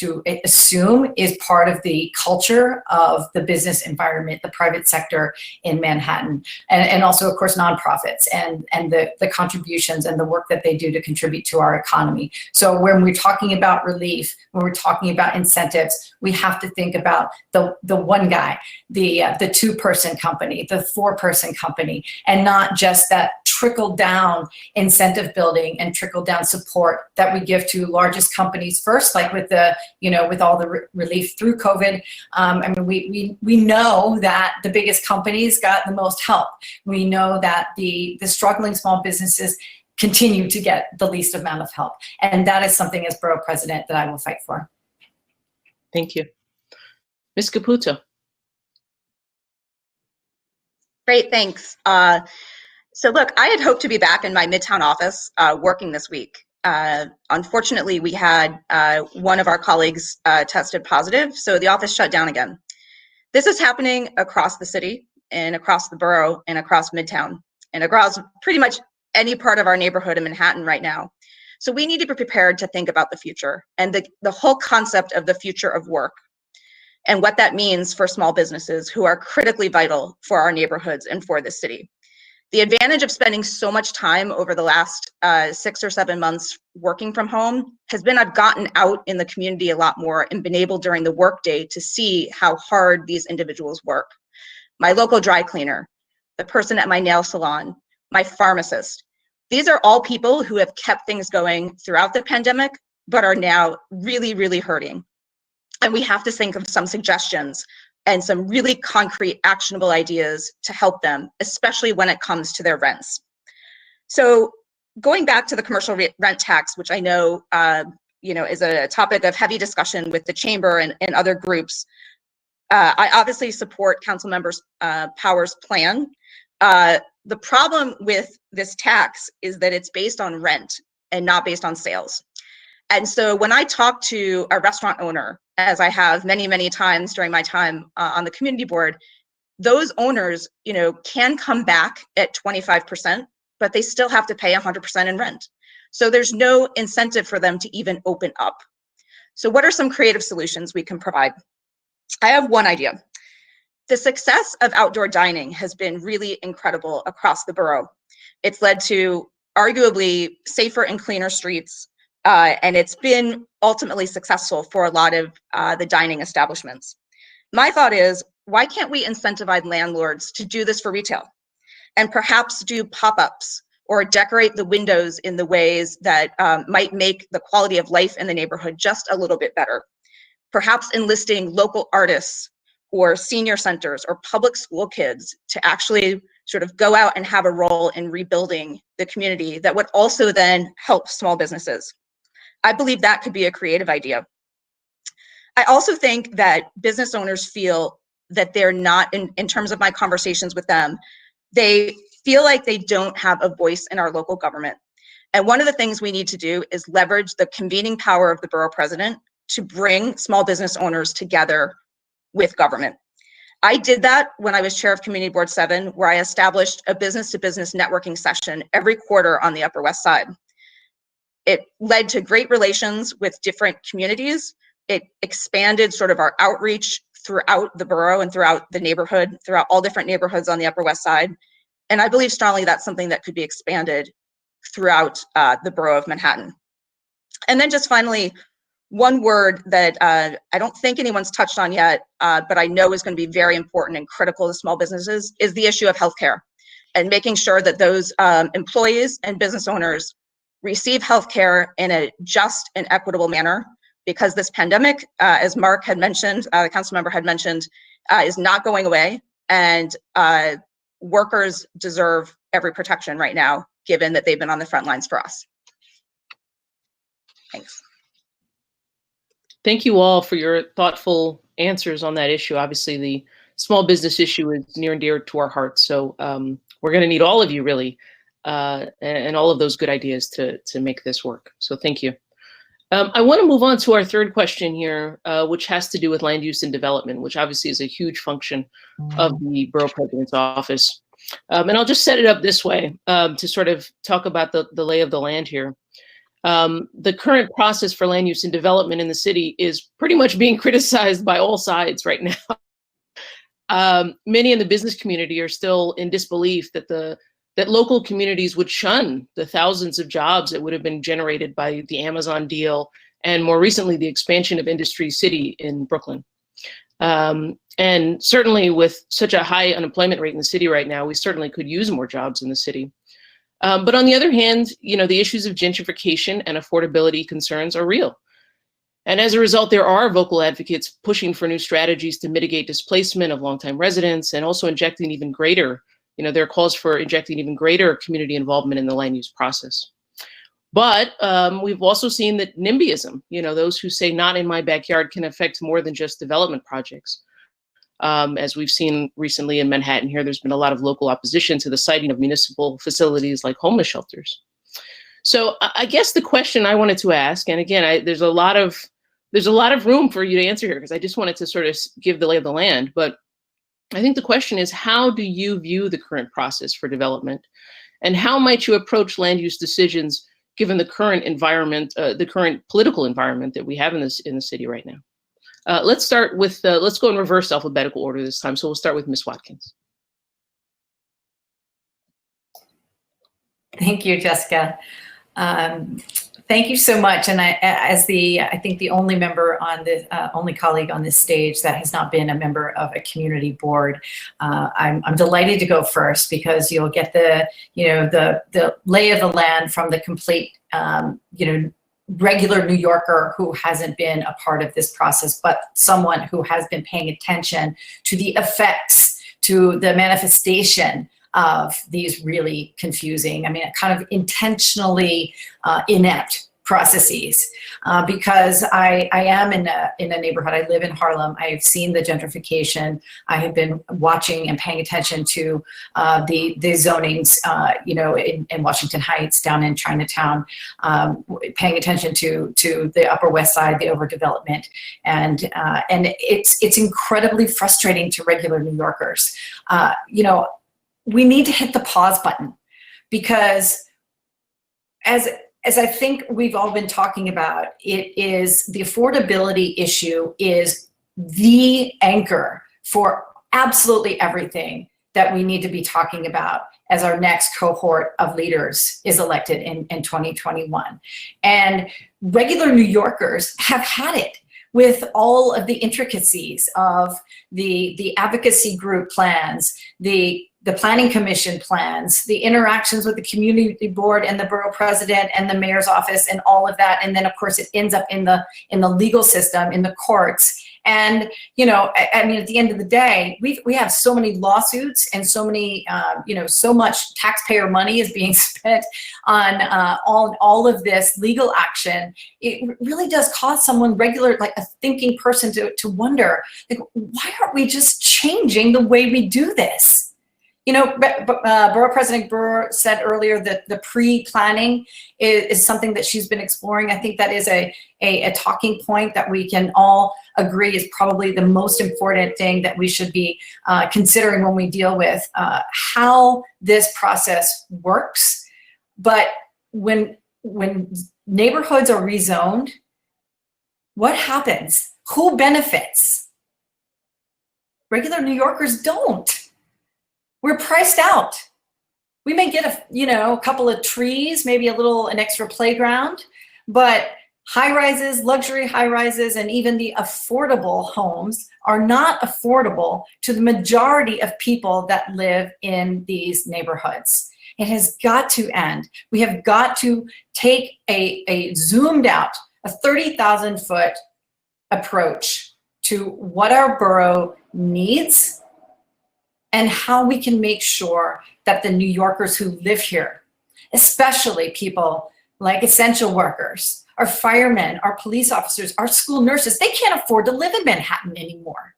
assume is part of the culture of the business environment, the private sector in Manhattan, and also, of course, nonprofits and the contributions and the work that they do to contribute to our economy. So when we're talking about relief, when we're talking about incentives, we have to think about the one guy, the two-person company, the four-person company, and not just that trickle down incentive building and trickle down support that we give to largest companies first, like with the, you know, with all the relief through COVID. I mean, we know that the biggest companies got the most help. We know that the struggling small businesses continue to get the least amount of help. And that is something as borough president that I will fight for. Thank you. Ms. Caputo. Great, thanks. So look, I had hoped to be back in my Midtown office working this week. Unfortunately, we had one of our colleagues tested positive, so the office shut down again. This is happening across the city and across the borough and across Midtown and across pretty much any part of our neighborhood in Manhattan right now. So we need to be prepared to think about the future and the whole concept of the future of work and what that means for small businesses who are critically vital for our neighborhoods and for this city. The advantage of spending so much time over the last 6 or 7 months working from home has been I've gotten out in the community a lot more and been able during the workday to see how hard these individuals work. My local dry cleaner, the person at my nail salon, my pharmacist. These are all people who have kept things going throughout the pandemic, but are now really, really hurting. And we have to think of some suggestions and some really concrete, actionable ideas to help them, especially when it comes to their rents. So going back to the commercial rent tax, which I know, is a topic of heavy discussion with the chamber and other groups, I obviously support Councilmember Power's plan. The problem with this tax is that it's based on rent and not based on sales. And so when I talk to a restaurant owner, as I have many, many times during my time on the community board, those owners, can come back at 25%, but they still have to pay 100% in rent. So there's no incentive for them to even open up. So what are some creative solutions we can provide? I have one idea. The success of outdoor dining has been really incredible across the borough. It's led to arguably safer and cleaner streets, and it's been ultimately successful for a lot of the dining establishments. My thought is, why can't we incentivize landlords to do this for retail and perhaps do pop-ups or decorate the windows in the ways that might make the quality of life in the neighborhood just a little bit better? Perhaps enlisting local artists or senior centers or public school kids to actually sort of go out and have a role in rebuilding the community that would also then help small businesses. I believe that could be a creative idea. I also think that business owners feel that they're not, in terms of my conversations with them, they feel like they don't have a voice in our local government. And one of the things we need to do is leverage the convening power of the borough president to bring small business owners together with government. I did that when I was chair of Community Board 7, where I established a business-to-business networking session every quarter on the Upper West Side. It led to great relations with different communities. It expanded sort of our outreach throughout the borough and throughout the neighborhood, throughout all different neighborhoods on the Upper West Side. And I believe strongly that's something that could be expanded throughout the borough of Manhattan. And then just finally, one word that I don't think anyone's touched on yet, but I know is going to be very important and critical to small businesses, is the issue of healthcare and making sure that those employees and business owners receive healthcare in a just and equitable manner, because this pandemic, as Mark had mentioned, the council member had mentioned, is not going away, and workers deserve every protection right now, given that they've been on the front lines for us. Thanks. Thank you all for your thoughtful answers on that issue. Obviously, the small business issue is near and dear to our hearts. So we're going to need all of you, really, and all of those good ideas to make this work. So thank you. I want to move on to our third question here, which has to do with land use and development, which obviously is a huge function of the Borough President's office. And I'll just set it up this way to sort of talk about the lay of the land here. The current process for land use and development in the city is pretty much being criticized by all sides right now. Many in the business community are still in disbelief that local communities would shun the thousands of jobs that would have been generated by the Amazon deal, and more recently, the expansion of Industry City in Brooklyn. And certainly with such a high unemployment rate in the city right now, we certainly could use more jobs in the city. But on the other hand, the issues of gentrification and affordability concerns are real. And as a result, there are vocal advocates pushing for new strategies to mitigate displacement of longtime residents, and also injecting even greater, there are calls for injecting even greater community involvement in the land use process. But we've also seen that NIMBYism, those who say not in my backyard, can affect more than just development projects. As we've seen recently in Manhattan here, there's been a lot of local opposition to the siting of municipal facilities like homeless shelters. So I guess the question I wanted to ask, and again, there's a lot of room for you to answer here, because I just wanted to sort of give the lay of the land. But I think the question is, how do you view the current process for development, and how might you approach land use decisions given the current environment, the current political environment that we have in the city right now? Let's start with, let's go in reverse alphabetical order this time. So we'll start with Ms. Watkins. Thank you, Jessica. Thank you so much. And I think the only member on the only colleague on this stage that has not been a member of a community board, I'm delighted to go first, because you'll get the lay of the land from the complete regular New Yorker who hasn't been a part of this process, but someone who has been paying attention to the effects, to the manifestation of these really confusing, kind of intentionally inept processes, because I am in a neighborhood. I live in Harlem. I've seen the gentrification. I have been watching and paying attention to the zonings, in Washington Heights, down in Chinatown, paying attention to the Upper West Side, the overdevelopment, and it's incredibly frustrating to regular New Yorkers. We need to hit the pause button, because as I think we've all been talking about, it is the affordability issue is the anchor for absolutely everything that we need to be talking about as our next cohort of leaders is elected in 2021. And regular New Yorkers have had it with all of the intricacies of the advocacy group plans, the planning commission plans, the interactions with the community board and the borough president and the mayor's office and all of that. And then of course it ends up in the legal system, in the courts. And, at the end of the day, we have so many lawsuits and so many, so much taxpayer money is being spent on all of this legal action. It really does cause someone regular, like a thinking person, to wonder, like, why aren't we just changing the way we do this? Borough President Brewer said earlier that the pre-planning is something that she's been exploring. I think that is a talking point that we can all agree is probably the most important thing that we should be considering when we deal with how this process works. But when neighborhoods are rezoned, what happens? Who benefits? Regular New Yorkers don't. We're priced out. We may get a couple of trees, maybe an extra playground, but high rises, luxury high rises, and even the affordable homes are not affordable to the majority of people that live in these neighborhoods. It has got to end. We have got to take a zoomed out, a 30,000 foot approach to what our borough needs and how we can make sure that the New Yorkers who live here, especially people like essential workers, our firemen, our police officers, our school nurses, they can't afford to live in Manhattan anymore.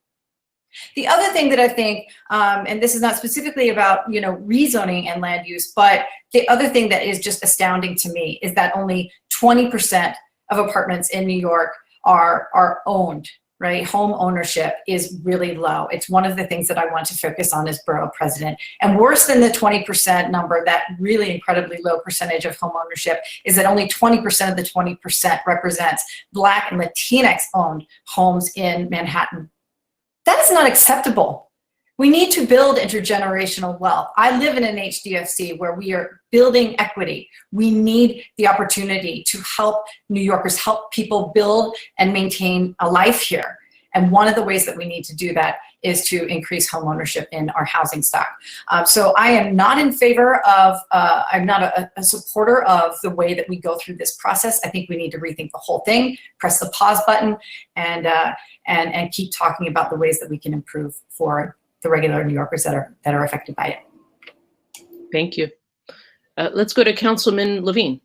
The other thing that I think, and this is not specifically about rezoning and land use, but the other thing that is just astounding to me is that only 20% of apartments in New York are owned, right? Home ownership is really low. It's one of the things that I want to focus on as borough president. And worse than the 20% number, that really incredibly low percentage of home ownership, is that only 20% of the 20% represents Black and Latinx owned homes in Manhattan. That is not acceptable. We need to build intergenerational wealth. I live in an HDFC where we are building equity. We need the opportunity to help New Yorkers, help people build and maintain a life here. And one of the ways that we need to do that is to increase home ownership in our housing stock. So I am not in favor of, I'm not a supporter of the way that we go through this process. I think we need to rethink the whole thing, press the pause button, and keep talking about the ways that we can improve for the regular New Yorkers that are affected by it. Thank you. Let's go to Councilman Levine.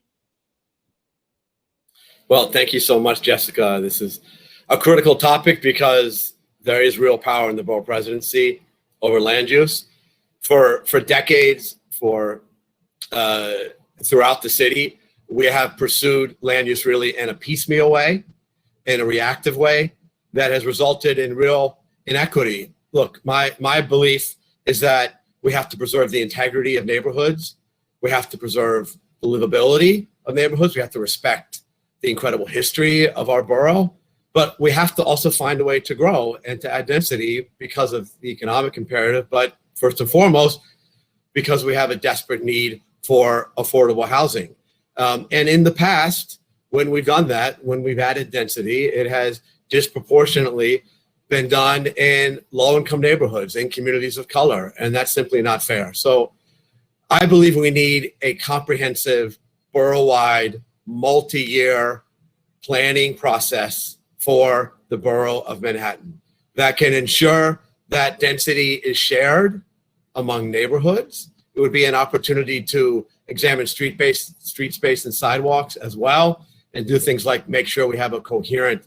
Well, thank you so much, Jessica. This is a critical topic because there is real power in the borough presidency over land use. For decades, throughout the city, we have pursued land use really in a piecemeal way, in a reactive way that has resulted in real inequity. Look, my belief is that we have to preserve the integrity of neighborhoods. We have to preserve the livability of neighborhoods. We have to respect the incredible history of our borough. But we have to also find a way to grow and to add density because of the economic imperative. But first and foremost, because we have a desperate need for affordable housing. And in the past, when we've done that, when we've added density, it has disproportionately been done in low-income neighborhoods, in communities of color, and that's simply not fair. So I believe we need a comprehensive, borough-wide, multi-year planning process for the borough of Manhattan that can ensure that density is shared among neighborhoods. It would be an opportunity to examine street space and sidewalks as well, and do things like make sure we have a coherent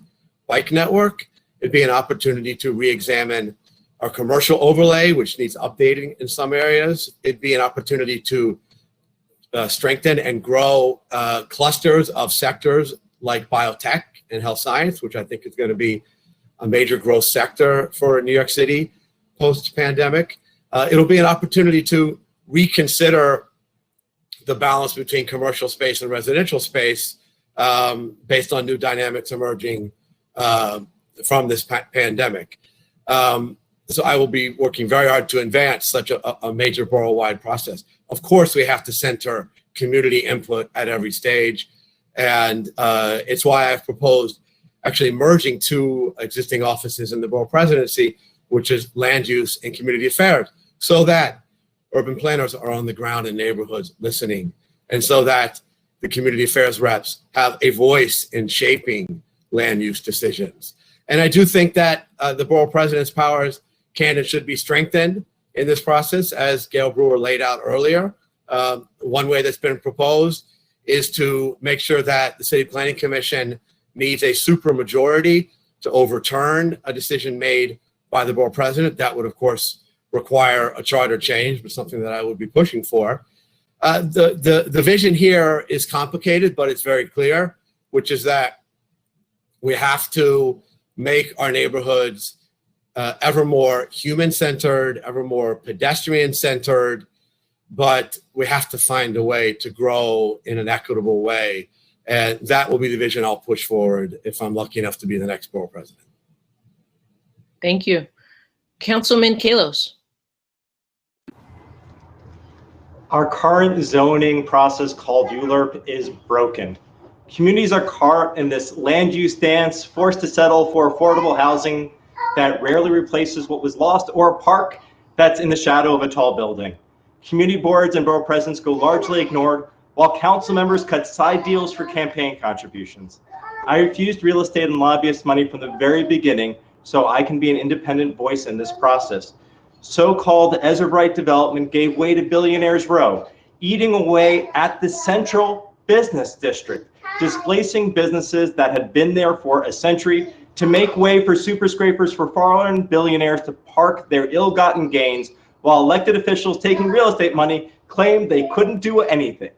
bike network. It'd be an opportunity to re-examine our commercial overlay, which needs updating in some areas. It'd be an opportunity to strengthen and grow clusters of sectors like biotech and health science, which I think is going to be a major growth sector for New York City post-pandemic. It'll be an opportunity to reconsider the balance between commercial space and residential space based on new dynamics emerging from this pandemic. So I will be working very hard to advance such a major borough-wide process. Of course, we have to center community input at every stage. And it's why I've proposed actually merging two existing offices in the borough presidency, which is land use and community affairs, so that urban planners are on the ground in neighborhoods listening, and so that the community affairs reps have a voice in shaping land use decisions. And I do think that the borough president's powers can and should be strengthened in this process, as Gale Brewer laid out earlier. One way that's been proposed is to make sure that the City Planning Commission needs a supermajority to overturn a decision made by the borough president. That would, of course, require a charter change, but something that I would be pushing for. The vision here is complicated, but it's very clear, which is that we have to make our neighborhoods ever more human-centered, ever more pedestrian-centered, but we have to find a way to grow in an equitable way. And that will be the vision I'll push forward if I'm lucky enough to be the next borough president. Thank you. Councilman Kallos. Our current zoning process called ULURP is broken. Communities are caught in this land use dance, forced to settle for affordable housing that rarely replaces what was lost, or a park that's in the shadow of a tall building. Community boards and borough presidents go largely ignored, while council members cut side deals for campaign contributions. I refused real estate and lobbyist money from the very beginning so I can be an independent voice in this process. So-called Ezra Bright development gave way to Billionaires Row, eating away at the central business district, displacing businesses that had been there for a century to make way for super scrapers for foreign billionaires to park their ill-gotten gains, while elected officials taking real estate money claimed they couldn't do anything.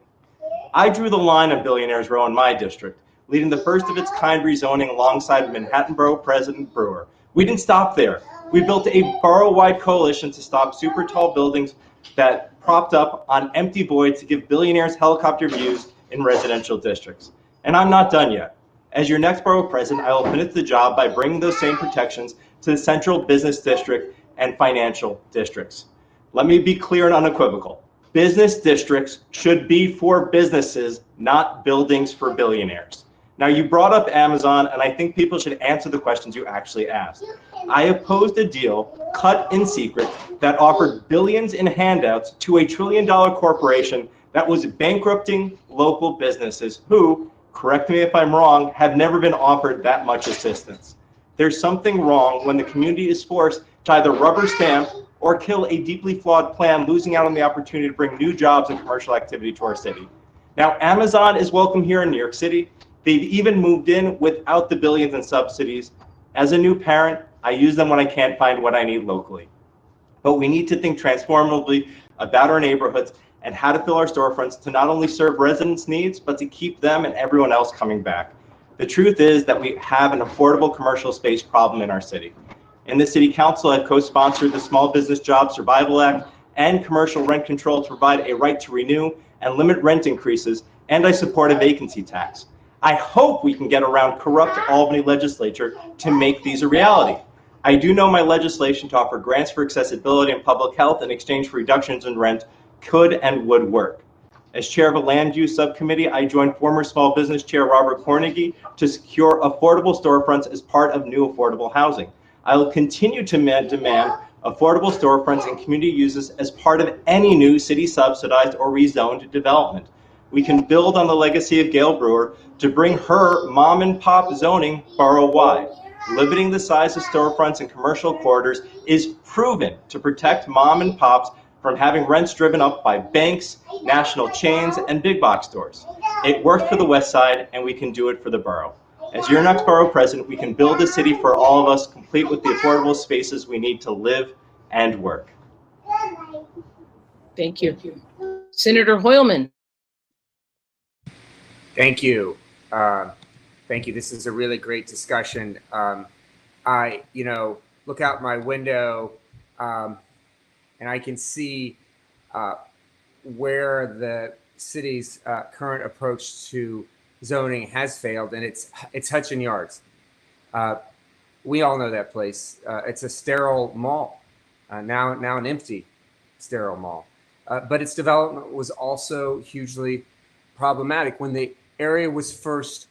I drew the line on Billionaires Row in my district, leading the first of its kind rezoning alongside Manhattan Borough President Brewer. We didn't stop there. We built a borough-wide coalition to stop super tall buildings that propped up on empty voids to give billionaires helicopter views in residential districts. And I'm not done yet. As your next borough president, I will finish the job by bringing those same protections to the central business district and financial districts. Let me be clear and unequivocal. Business districts should be for businesses, not buildings for billionaires. Now, you brought up Amazon, and I think people should answer the questions you actually asked. I opposed a deal cut in secret that offered billions in handouts to a $1 trillion corporation that was bankrupting local businesses who, correct me if I'm wrong, have never been offered that much assistance. There's something wrong when the community is forced to either rubber stamp or kill a deeply flawed plan, losing out on the opportunity to bring new jobs and commercial activity to our city. Now, Amazon is welcome here in New York City. They've even moved in without the billions in subsidies. As a new parent, I use them when I can't find what I need locally. But we need to think transformatively about our neighborhoods and how to fill our storefronts to not only serve residents' needs, but to keep them and everyone else coming back. The truth is that we have an affordable commercial space problem in our city. In the City Council, I've co-sponsored the Small Business Job Survival Act and commercial rent control to provide a right to renew and limit rent increases, and I support a vacancy tax. I hope we can get around corrupt Albany legislature to make these a reality. I do know my legislation to offer grants for accessibility and public health in exchange for reductions in rent could and would work. As chair of a land use subcommittee, I joined former small business chair Robert Cornegie to secure affordable storefronts as part of new affordable housing. I will continue to demand affordable storefronts and community uses as part of any new city subsidized or rezoned development. We can build on the legacy of Gale Brewer to bring her mom and pop zoning borough-wide. Limiting the size of storefronts and commercial corridors is proven to protect mom and pops from having rents driven up by banks, national chains, and big box stores. It worked for the West Side, and we can do it for the borough. As your next borough president, we can build a city for all of us, complete with the affordable spaces we need to live and work. Thank you. Senator Hoylman. Thank you. Thank you. This is a really great discussion. I look out my window and I can see where the city's current approach to zoning has failed, and it's Hudson Yards. We all know that place. It's a sterile mall, now an empty sterile mall. But its development was also hugely problematic. When the area was first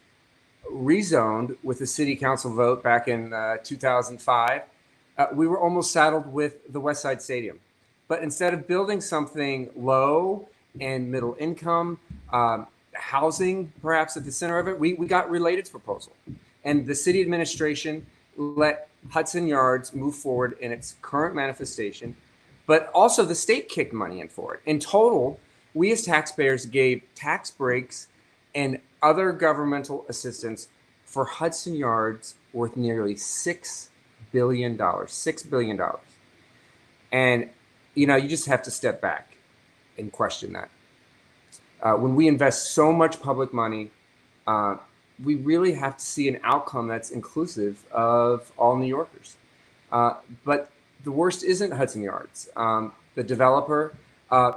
rezoned with the city council vote back in 2005, we were almost saddled with the West Side Stadium. But instead of building something low and middle income, housing perhaps at the center of it, we got Related's proposal. And the city administration let Hudson Yards move forward in its current manifestation, but also the state kicked money in for it. In total, we as taxpayers gave tax breaks and other governmental assistance for Hudson Yards worth nearly $6 billion. $6 billion. And, you just have to step back and question that. When we invest so much public money, we really have to see an outcome that's inclusive of all New Yorkers. But the worst isn't Hudson Yards. The developer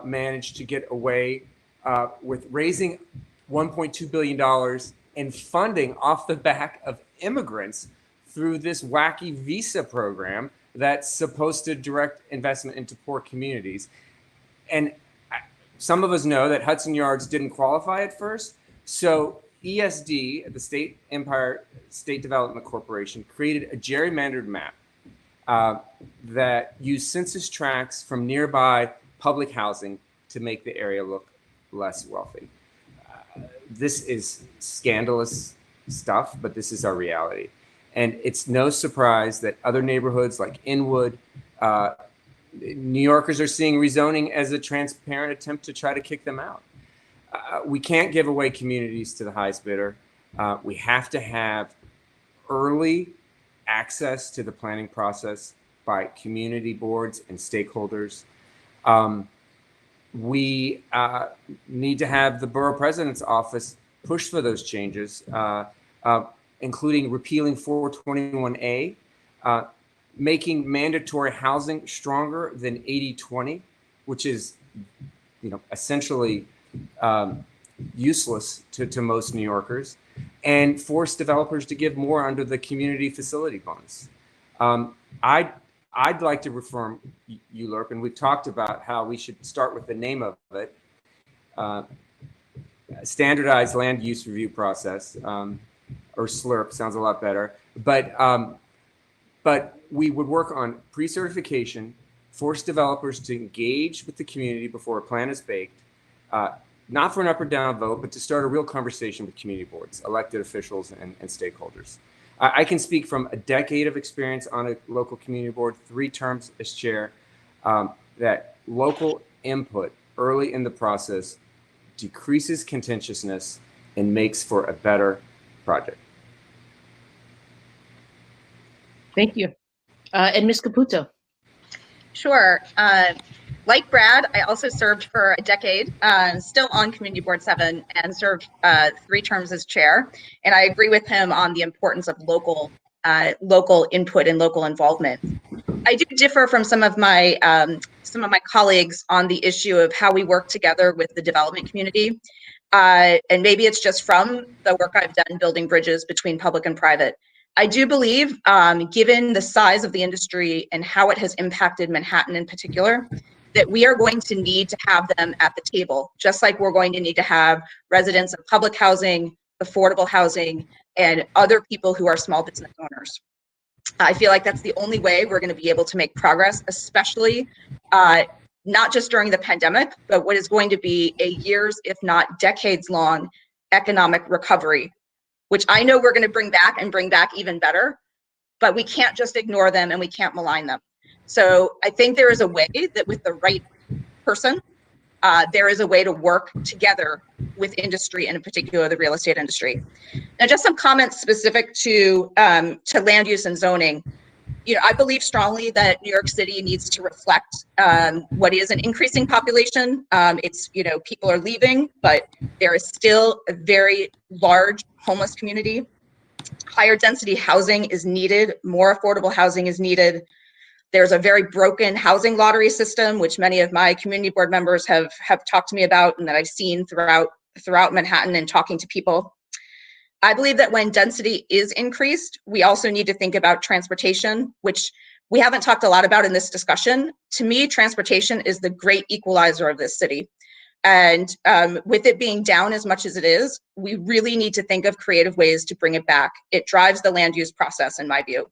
managed to get away with raising $1.2 billion in funding off the back of immigrants through this wacky visa program that's supposed to direct investment into poor communities. And Some of us know that Hudson Yards didn't qualify at first. So ESD, the State Empire State Development Corporation, created a gerrymandered map that used census tracts from nearby public housing to make the area look less wealthy. This is scandalous stuff, but this is our reality. And it's no surprise that other neighborhoods like Inwood, New Yorkers are seeing rezoning as a transparent attempt to try to kick them out. We can't give away communities to the highest bidder. We have to have early access to the planning process by community boards and stakeholders. We need to have the borough president's office push for those changes, including repealing 421A, making mandatory housing stronger than 80-20, which is, essentially useless to most New Yorkers, and force developers to give more under the community facility bonus. I'd like to reform ULURP, and we've talked about how we should start with the name of it, standardized land use review process, or SLURP sounds a lot better. But we would work on pre-certification, force developers to engage with the community before a plan is baked, not for an up or down vote, but to start a real conversation with community boards, elected officials, and stakeholders. I can speak from a decade of experience on a local community board, 3 terms as chair, that local input early in the process decreases contentiousness and makes for a better project. Thank you. And Ms. Caputo. Sure. Like Brad, I also served for a decade, still on Community Board 7, and served 3 terms as chair. And I agree with him on the importance of local input and local involvement. I do differ from some of my colleagues on the issue of how we work together with the development community. And maybe it's just from the work I've done building bridges between public and private. I do believe, given the size of the industry and how it has impacted Manhattan in particular, that we are going to need to have them at the table, just like we're going to need to have residents of public housing, affordable housing, and other people who are small business owners. I feel like that's the only way we're going to be able to make progress, especially not just during the pandemic, but what is going to be a years, if not decades long economic recovery, which I know we're going to bring back even better, but we can't just ignore them and we can't malign them. So I think there is a way that with the right person, there is a way to work together with industry, and in particular the real estate industry. Now, just some comments specific to land use and zoning. I believe strongly that New York City needs to reflect what is an increasing population. It's, people are leaving, but there is still a very large homeless community. Higher density housing is needed. More affordable housing is needed. There's a very broken housing lottery system, which many of my community board members have talked to me about, and that I've seen throughout Manhattan and talking to people. I believe that when density is increased, we also need to think about transportation, which we haven't talked a lot about in this discussion. To me, transportation is the great equalizer of this city. And with it being down as much as it is, we really need to think of creative ways to bring it back. It drives the land use process, in my view.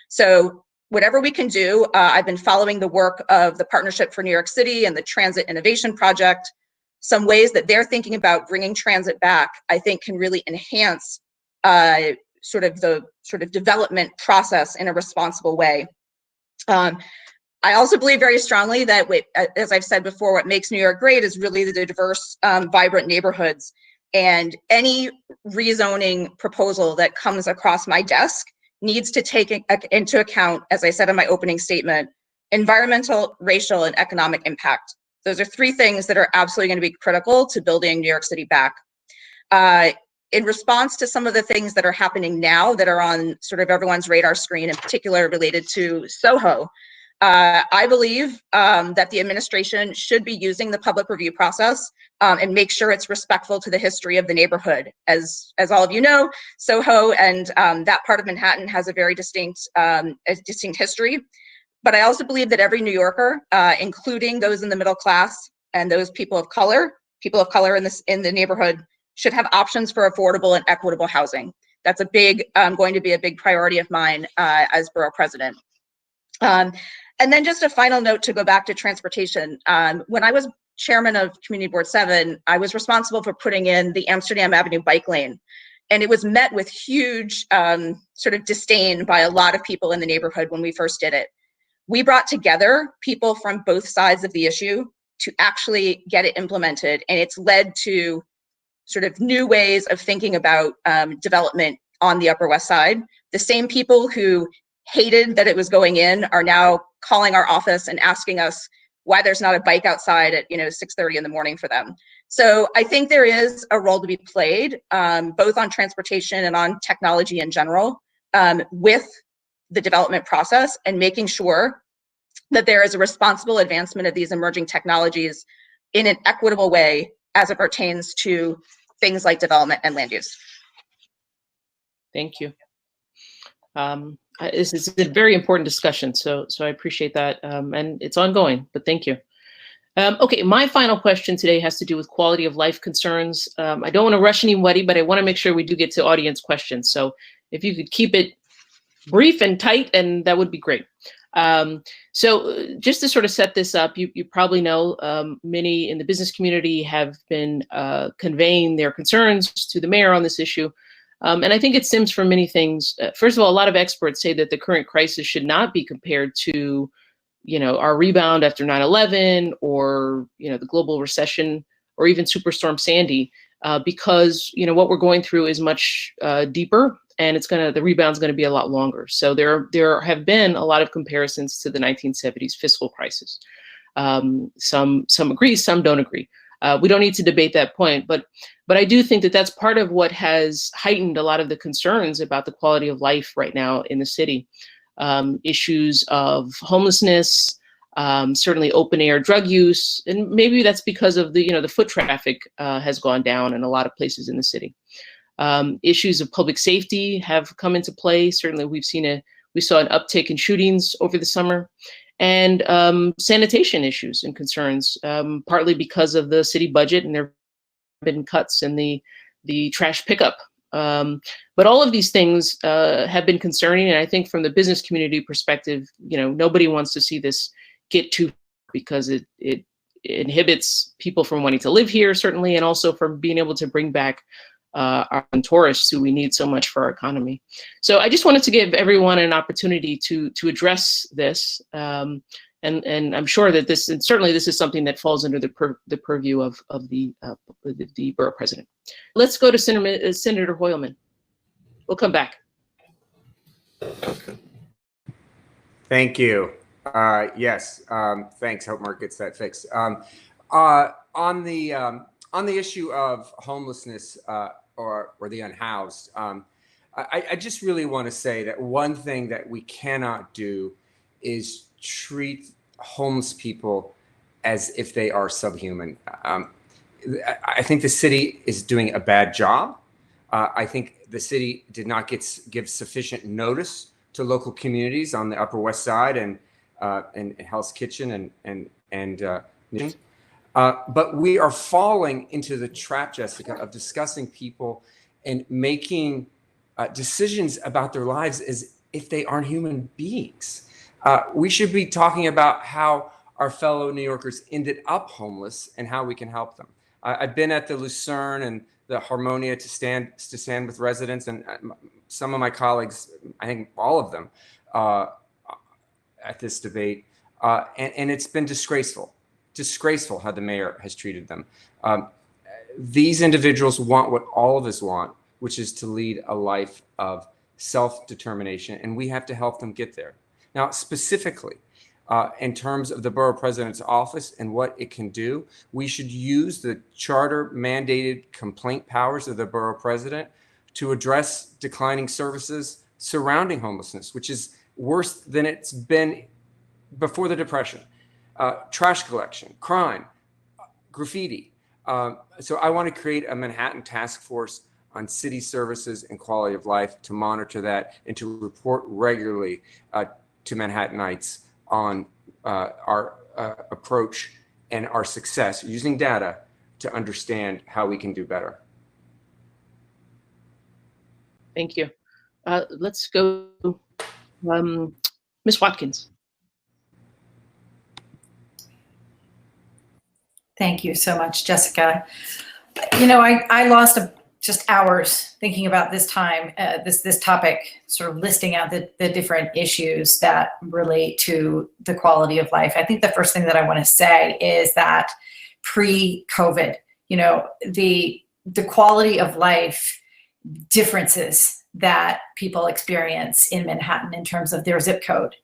So whatever we can do, I've been following the work of the Partnership for New York City and the Transit Innovation Project. Some ways that they're thinking about bringing transit back, I think, can really enhance the development process in a responsible way. I also believe very strongly that, as I've said before, what makes New York great is really the diverse, vibrant neighborhoods. And any rezoning proposal that comes across my desk needs to take into account, as I said in my opening statement, environmental, racial, and economic impact. Those are 3 things that are absolutely going to be critical to building New York City back. In response to some of the things that are happening now that are on sort of everyone's radar screen, in particular related to Soho, I believe that the administration should be using the public review process and make sure it's respectful to the history of the neighborhood. As all of you know, Soho and that part of Manhattan has a very distinct history. But I also believe that every New Yorker, including those in the middle class, and those people of color in the neighborhood should have options for affordable and equitable housing. That's going to be a big priority of mine as borough president. And then just a final note to go back to transportation. When I was chairman of Community Board 7, I was responsible for putting in the Amsterdam Avenue bike lane. And it was met with huge sort of disdain by a lot of people in the neighborhood when we first did it. We brought together people from both sides of the issue to actually get it implemented. And it's led to sort of new ways of thinking about development on the Upper West Side. The same people who hated that it was going in are now calling our office and asking us why there's not a bike outside at 6:30 in the morning for them. So I think there is a role to be played, both on transportation and on technology in general, with the development process, and making sure that there is a responsible advancement of these emerging technologies in an equitable way as it pertains to things like development and land use. Thank you. This is a very important discussion, so I appreciate that, and it's ongoing, but thank you. Okay, my final question today has to do with quality of life concerns. I don't want to rush anybody, but I want to make sure we do get to audience questions. So if you could keep it brief and tight, and that would be great. So just to sort of set this up, you probably know many in the business community have been conveying their concerns to the mayor on this issue. And I think it stems from many things. First of all, a lot of experts say that the current crisis should not be compared to, our rebound after 9/11 or, the global recession or even Superstorm Sandy, because, what we're going through is much deeper, and the rebound's going to be a lot longer. So there have been a lot of comparisons to the 1970s fiscal crisis. Some agree, some don't agree. We don't need to debate that point, but I do think that that's part of what has heightened a lot of the concerns about the quality of life right now in the city. Issues of homelessness, certainly open air drug use, and maybe that's because of the foot traffic has gone down in a lot of places in the city. Issues of public safety have come into play. Certainly, we saw an uptick in shootings over the summer. And sanitation issues and concerns, partly because of the city budget, and there have been cuts in the trash pickup. But all of these things have been concerning, and I think from the business community perspective, nobody wants to see this get too far, because it inhibits people from wanting to live here, certainly, and also from being able to bring back our tourists who we need so much for our economy. So I just wanted to give everyone an opportunity to address this, and I'm sure that this is something that falls under the purview of the borough president. Let's go to Senator Hoylman. We'll come back. Thank you. Yes, thanks. Hope Mark gets that fixed. On the issue of homelessness or the unhoused, I just really want to say that one thing that we cannot do is treat homeless people as if they are subhuman. I think the city is doing a bad job. I think the city did not give sufficient notice to local communities on the Upper West Side and Hell's Kitchen but we are falling into the trap, Jessica, of discussing people and making decisions about their lives as if they aren't human beings. We should be talking about how our fellow New Yorkers ended up homeless and how we can help them. I've been at the Lucerne and the Harmonia to stand with residents, and some of my colleagues, I think all of them, at this debate, and it's been disgraceful how the mayor has treated them. These individuals want what all of us want, which is to lead a life of self-determination, and we have to help them get there. Now, specifically, in terms of the borough president's office and what it can do, we should use the charter mandated complaint powers of the borough president to address declining services surrounding homelessness, which is worse than it's been before the Depression. Trash collection, crime, graffiti. So I want to create a Manhattan task force on city services and quality of life to monitor that and to report regularly to Manhattanites on our approach and our success using data to understand how we can do better. Thank you. Let's go, Ms. Watkins. Thank you so much, Jessica. You know, I lost just hours thinking about this this topic, sort of listing out the different issues that relate to the quality of life. I think the first thing that I want to say is that pre-COVID, you know, the quality of life differences that people experience in Manhattan in terms of their zip code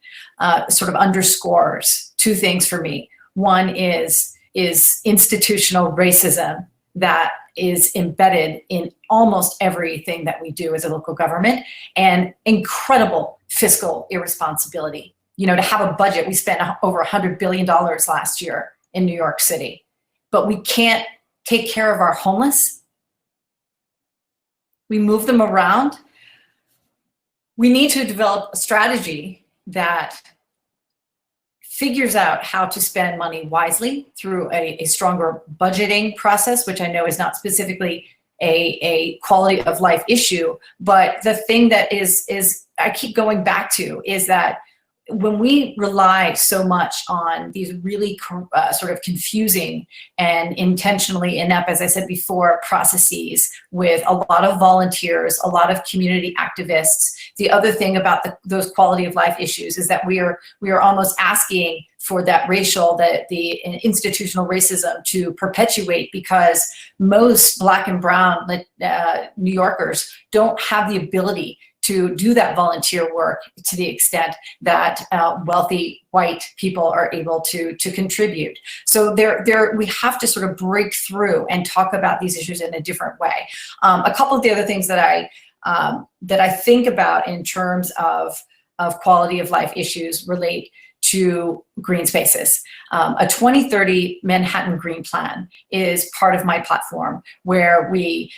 sort of underscores two things for me. One is institutional racism that is embedded in almost everything that we do as a local government, and incredible fiscal irresponsibility. You know, to have a budget, we spent over $100 billion last year in New York City, but we can't take care of our homeless. We move them around. We need to develop a strategy that figures out how to spend money wisely through a stronger budgeting process, which I know is not specifically a quality of life issue. But the thing that is I keep going back to is that when we rely so much on these really sort of confusing and intentionally inept, as I said before, processes with a lot of volunteers, a lot of community activists, the other thing about those quality of life issues is that we are almost asking for that the institutional racism to perpetuate, because most Black and brown New Yorkers don't have the ability to do that volunteer work to the extent that wealthy white people are able to contribute. So we have to sort of break through and talk about these issues in a different way. A couple of the other things that I think about in terms of quality of life issues relate to green spaces. A 2030 Manhattan Green Plan is part of my platform, where we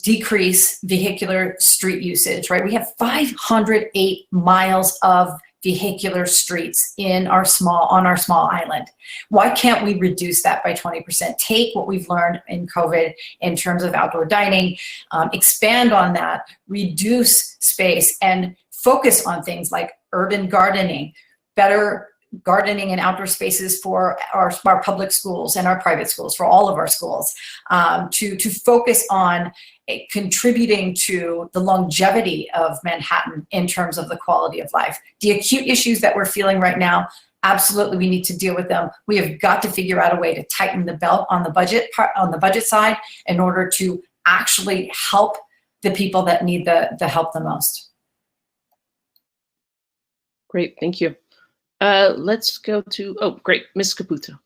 decrease vehicular street usage, right? We have 508 miles of vehicular streets on our small island. Why can't we reduce that by 20%? Take what we've learned in COVID in terms of outdoor dining, expand on that, reduce space, and focus on things like urban gardening, better gardening and outdoor spaces for our public schools and our private schools, for all of our schools, to focus on contributing to the longevity of Manhattan in terms of the quality of life. The acute issues that we're feeling right now, absolutely we need to deal with them. We have got to figure out a way to tighten the belt on the budget side in order to actually help the people that need the help the most. Great, thank you. Let's go to, great, Ms. Caputo.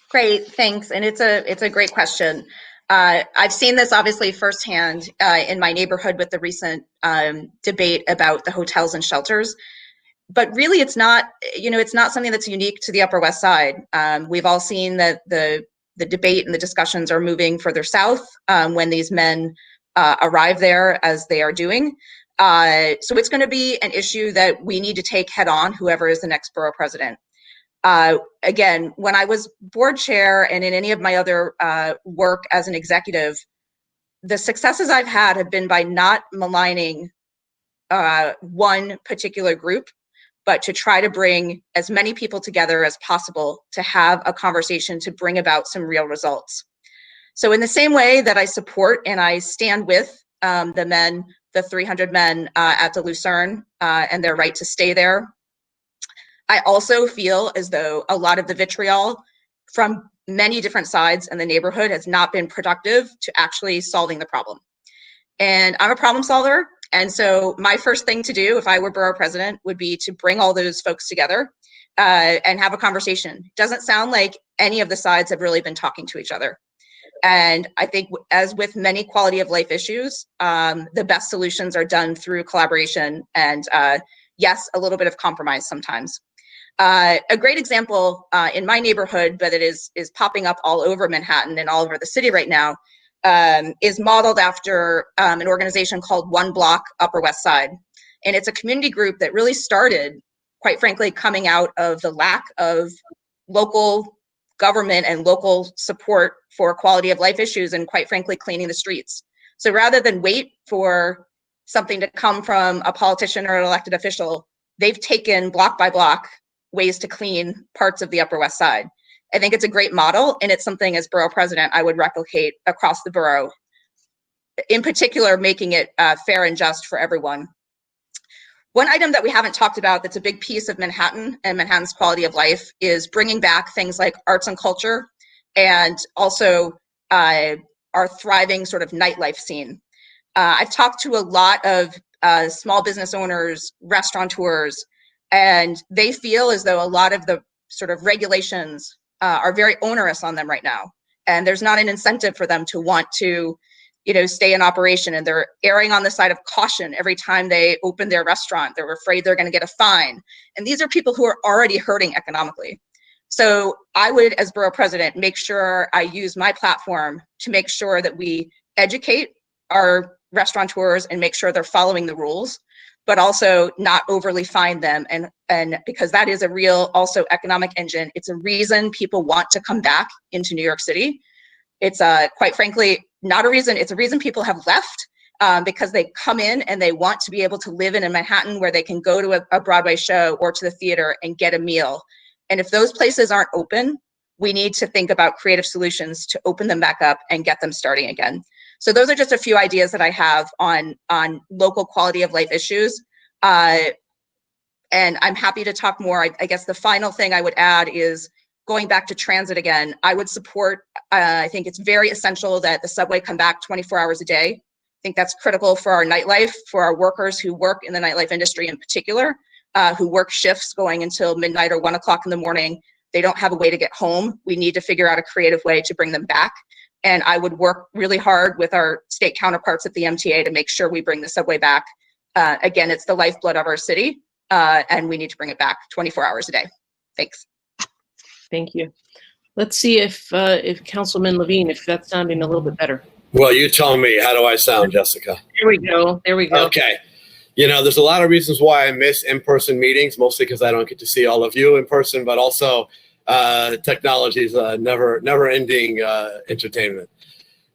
Great, thanks, and it's a great question. I've seen this obviously firsthand in my neighborhood with the recent debate about the hotels and shelters. But really, it's not something that's unique to the Upper West Side. We've all seen that the debate and the discussions are moving further south when these men arrive there, as they are doing. So it's going to be an issue that we need to take head on, whoever is the next borough president. Again, when I was board chair and in any of my other work as an executive, the successes I've had have been by not maligning one particular group, but to try to bring as many people together as possible to have a conversation to bring about some real results. So in the same way that I support and I stand with the 300 men at the Lucerne and their right to stay there, I also feel as though a lot of the vitriol from many different sides in the neighborhood has not been productive to actually solving the problem. And I'm a problem solver. And so my first thing to do if I were borough president would be to bring all those folks together and have a conversation. It doesn't sound like any of the sides have really been talking to each other. And I think, as with many quality of life issues, the best solutions are done through collaboration and, yes, a little bit of compromise sometimes. A great example in my neighborhood, but it is popping up all over Manhattan and all over the city right now, is modeled after an organization called One Block Upper West Side. And it's a community group that really started, quite frankly, coming out of the lack of local government and local support for quality of life issues and, quite frankly, cleaning the streets. So rather than wait for something to come from a politician or an elected official, they've taken block by block ways to clean parts of the Upper West Side. I think it's a great model, and it's something as borough president I would replicate across the borough, in particular making it fair and just for everyone. One item that we haven't talked about that's a big piece of Manhattan and Manhattan's quality of life is bringing back things like arts and culture, and also our thriving sort of nightlife scene. I've talked to a lot of small business owners, restaurateurs, and they feel as though a lot of the sort of regulations are very onerous on them right now. And there's not an incentive for them to want to, stay in operation, and they're erring on the side of caution every time they open their restaurant. They're afraid they're going to get a fine. And these are people who are already hurting economically. So I would, as borough president, make sure I use my platform to make sure that we educate our restaurateurs and make sure they're following the rules, but also not overly fine them. And because that is a real also economic engine. It's a reason people want to come back into New York City. It's quite frankly, not a reason, it's a reason people have left, because they come in and they want to be able to live in a Manhattan where they can go to a Broadway show or to the theater and get a meal. And if those places aren't open, we need to think about creative solutions to open them back up and get them starting again. So those are just a few ideas that I have on local quality of life issues. And I'm happy to talk more. I guess the final thing I would add is going back to transit again. I would support, I think it's very essential that the subway come back 24 hours a day. I think that's critical for our nightlife, for our workers who work in the nightlife industry in particular, who work shifts going until midnight or 1 o'clock in the morning. They don't have a way to get home. We need to figure out a creative way to bring them back. And I would work really hard with our state counterparts at the MTA to make sure we bring the subway back. Again, it's the lifeblood of our city, and we need to bring it back 24 hours a day. Thanks. Thank you. Let's see if Councilman Levine, if that's sounding a little bit better. Well, you tell me, how do I sound, Jessica? There we go. There we go. Okay. There's a lot of reasons why I miss in-person meetings, mostly because I don't get to see all of you in person, but also technology is a never-ending entertainment.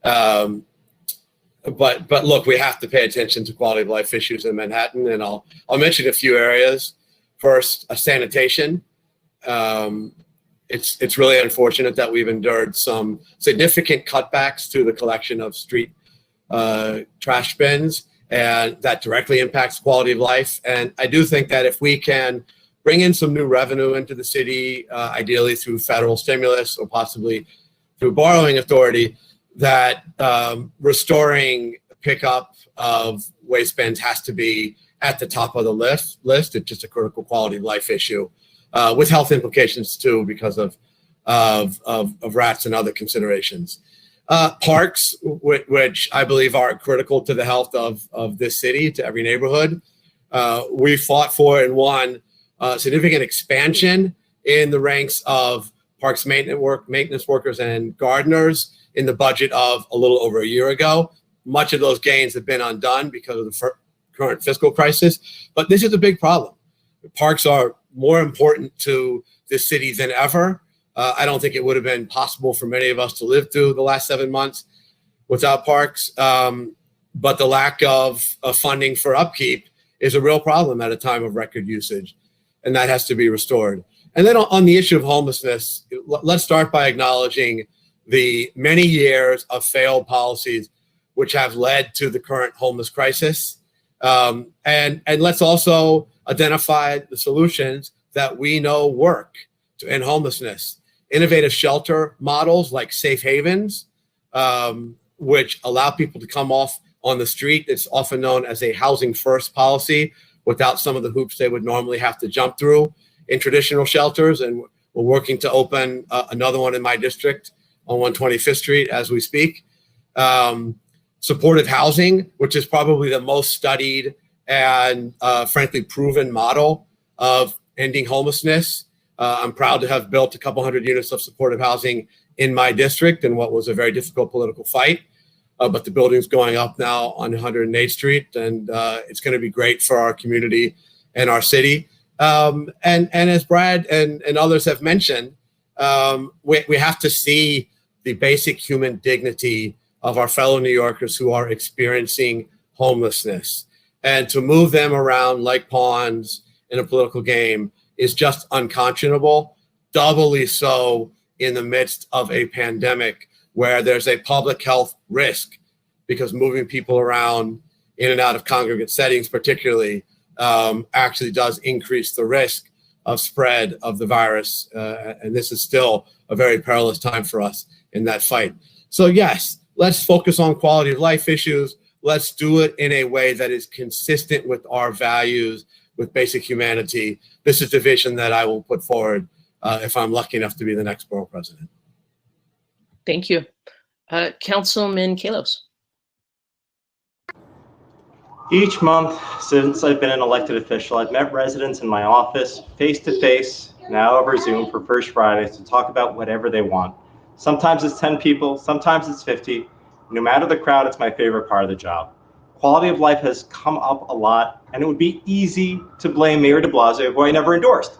But look, we have to pay attention to quality of life issues in Manhattan, and I'll mention a few areas. First, sanitation. It's really unfortunate that we've endured some significant cutbacks to the collection of street trash bins, and that directly impacts quality of life. And I do think that if we can bring in some new revenue into the city, ideally through federal stimulus or possibly through borrowing authority, that restoring pickup of waste bins has to be at the top of the list. It's just a critical quality of life issue, with health implications too, because of rats and other considerations. Parks, which I believe are critical to the health of this city, to every neighborhood. We fought for and won significant expansion in the ranks of parks maintenance workers and gardeners in the budget of a little over a year ago. Much of those gains have been undone because of the current fiscal crisis, but this is a big problem. Parks are more important to this city than ever. I don't think it would have been possible for many of us to live through the last 7 months without parks. But the lack of funding for upkeep is a real problem at a time of record usage, and that has to be restored. And then on the issue of homelessness, let's start by acknowledging the many years of failed policies which have led to the current homeless crisis. And let's also identify the solutions that we know work to end homelessness. Innovative shelter models like safe havens, which allow people to come off on the street. It's often known as a housing first policy, without some of the hoops they would normally have to jump through in traditional shelters. And we're working to open another one in my district on 125th Street as we speak. Supportive housing, which is probably the most studied and frankly proven model of ending homelessness. I'm proud to have built a couple hundred units of supportive housing in my district in what was a very difficult political fight. But the building's going up now on 108th Street, and it's going to be great for our community and our city. And as Brad and others have mentioned, We have to see the basic human dignity of our fellow New Yorkers who are experiencing homelessness. And to move them around like pawns in a political game is just unconscionable, doubly so in the midst of a pandemic where there's a public health risk, because moving people around in and out of congregate settings particularly actually does increase the risk of spread of the virus. And this is still a very perilous time for us in that fight. So yes, let's focus on quality of life issues. Let's do it in a way that is consistent with our values, with basic humanity. This is the vision that I will put forward if I'm lucky enough to be the next borough president. Thank you. Councilman Kallos. Each month since I've been an elected official, I've met residents in my office face to face, now over Zoom for First Fridays, to talk about whatever they want. Sometimes it's 10 people, sometimes it's 50. No matter the crowd, it's my favorite part of the job. Quality of life has come up a lot, and it would be easy to blame Mayor de Blasio, who I never endorsed.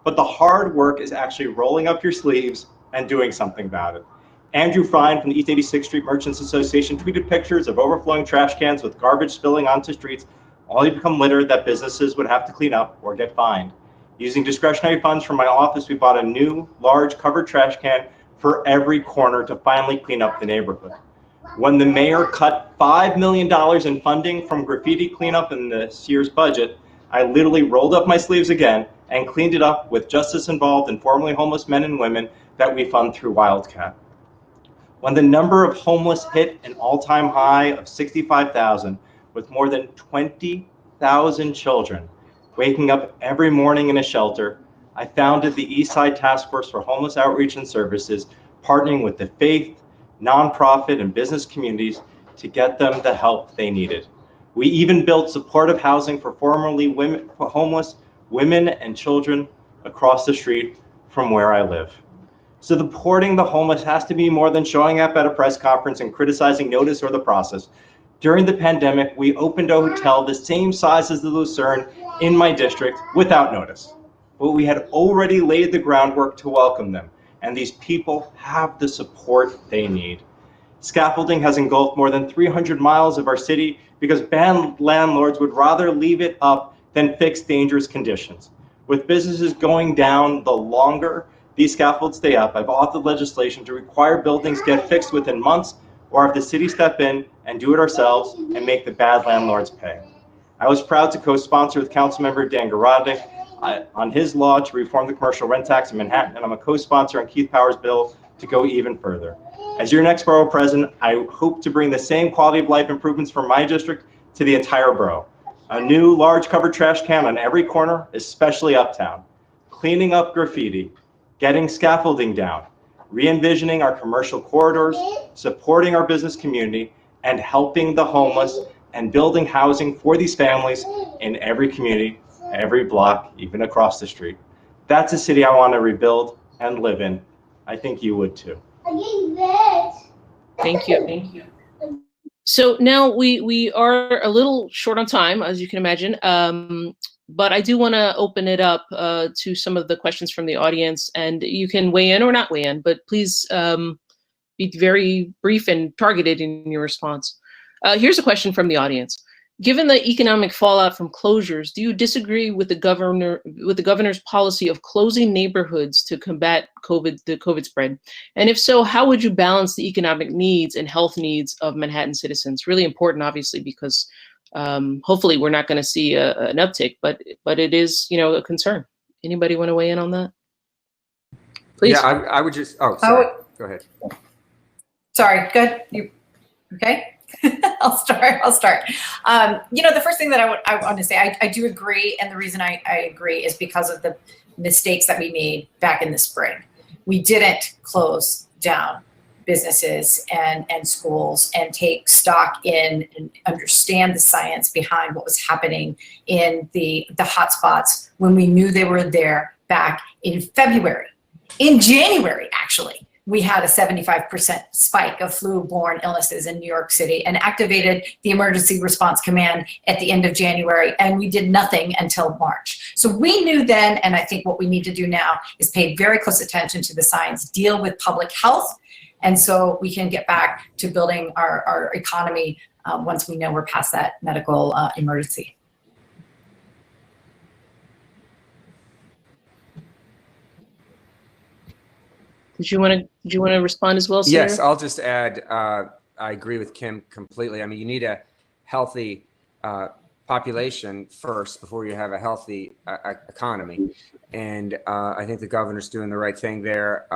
But the hard work is actually rolling up your sleeves and doing something about it. Andrew Fine from the East 86th Street Merchants Association tweeted pictures of overflowing trash cans with garbage spilling onto streets, only to become litter that businesses would have to clean up or get fined. Using discretionary funds from my office, we bought a new, large covered trash can for every corner to finally clean up the neighborhood. When the mayor cut $5 million in funding from graffiti cleanup in this year's budget, I literally rolled up my sleeves again and cleaned it up with justice involved and formerly homeless men and women that we fund through Wildcat. When the number of homeless hit an all-time high of 65,000, with more than 20,000 children waking up every morning in a shelter, I founded the Eastside Task Force for Homeless Outreach and Services, partnering with the faith, nonprofit, and business communities to get them the help they needed. We even built supportive housing for formerly homeless women and children across the street from where I live. So supporting the homeless has to be more than showing up at a press conference and criticizing notice or the process. During the pandemic, we opened a hotel the same size as the Lucerne in my district without notice. But we had already laid the groundwork to welcome them, and these people have the support they need. Scaffolding has engulfed more than 300 miles of our city because bad landlords would rather leave it up than fix dangerous conditions. With businesses going down, the longer these scaffolds stay up, I've authored legislation to require buildings get fixed within months, or have the city step in and do it ourselves and make the bad landlords pay. I was proud to co-sponsor with Councilmember Dan Garodnick on his law to reform the commercial rent tax in Manhattan, and I'm a co-sponsor on Keith Power's bill to go even further. As your next borough president, I hope to bring the same quality of life improvements from my district to the entire borough. A new large covered trash can on every corner, especially uptown. Cleaning up graffiti, getting scaffolding down, re-envisioning our commercial corridors, supporting our business community, and helping the homeless, and building housing for these families in every community, every block, even across the street. That's a city I want to rebuild and live in. I think you would too. Thank you. Thank you. So now we are a little short on time, as you can imagine, but I do want to open it up to some of the questions from the audience, and you can weigh in or not weigh in, but please be very brief and targeted in your response. Here's a question from the audience. Given the economic fallout from closures, do you disagree with the governor's policy of closing neighborhoods to combat the COVID spread? And if so, how would you balance the economic needs and health needs of Manhattan citizens? Really important, obviously, because hopefully we're not going to see an uptick, but it is, a concern. Anybody want to weigh in on that? Please. Yeah, I would just. Oh, sorry. Go ahead. Sorry. Good. You okay? I'll start. The first thing that I want to say, I do agree. And the reason I agree is because of the mistakes that we made back in the spring. We didn't close down businesses and schools and take stock in and understand the science behind what was happening in the hotspots when we knew they were there back in February. In January, actually, we had a 75% spike of flu-borne illnesses in New York City and activated the Emergency Response Command at the end of January, and we did nothing until March. So we knew then, and I think what we need to do now is pay very close attention to the science, deal with public health, and so we can get back to building our economy once we know we're past that medical emergency. Did you want to respond as well, Senator? Yes, I'll just add, I agree with Kim completely. I mean, you need a healthy population first before you have a healthy economy. And I think the governor's doing the right thing there.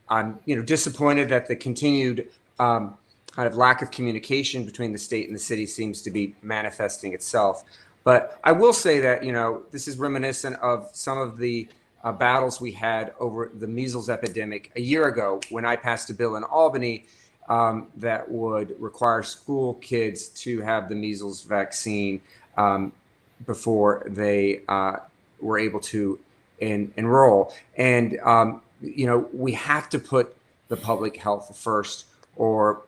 I'm disappointed that the continued kind of lack of communication between the state and the city seems to be manifesting itself. But I will say that, this is reminiscent of some of the battles we had over the measles epidemic a year ago when I passed a bill in Albany that would require school kids to have the measles vaccine before they were able to enroll. And, we have to put the public health first, or,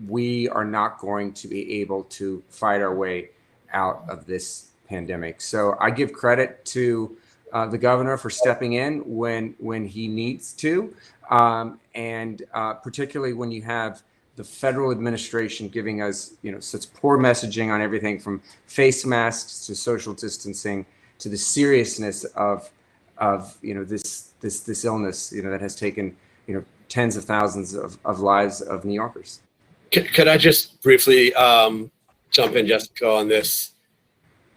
we are not going to be able to fight our way out of this pandemic. So I give credit to the governor for stepping in when he needs to, and particularly when you have the federal administration giving us such poor messaging on everything from face masks to social distancing to the seriousness of this illness that has taken tens of thousands of lives of New Yorkers. Could I just briefly jump in, Jessica, on this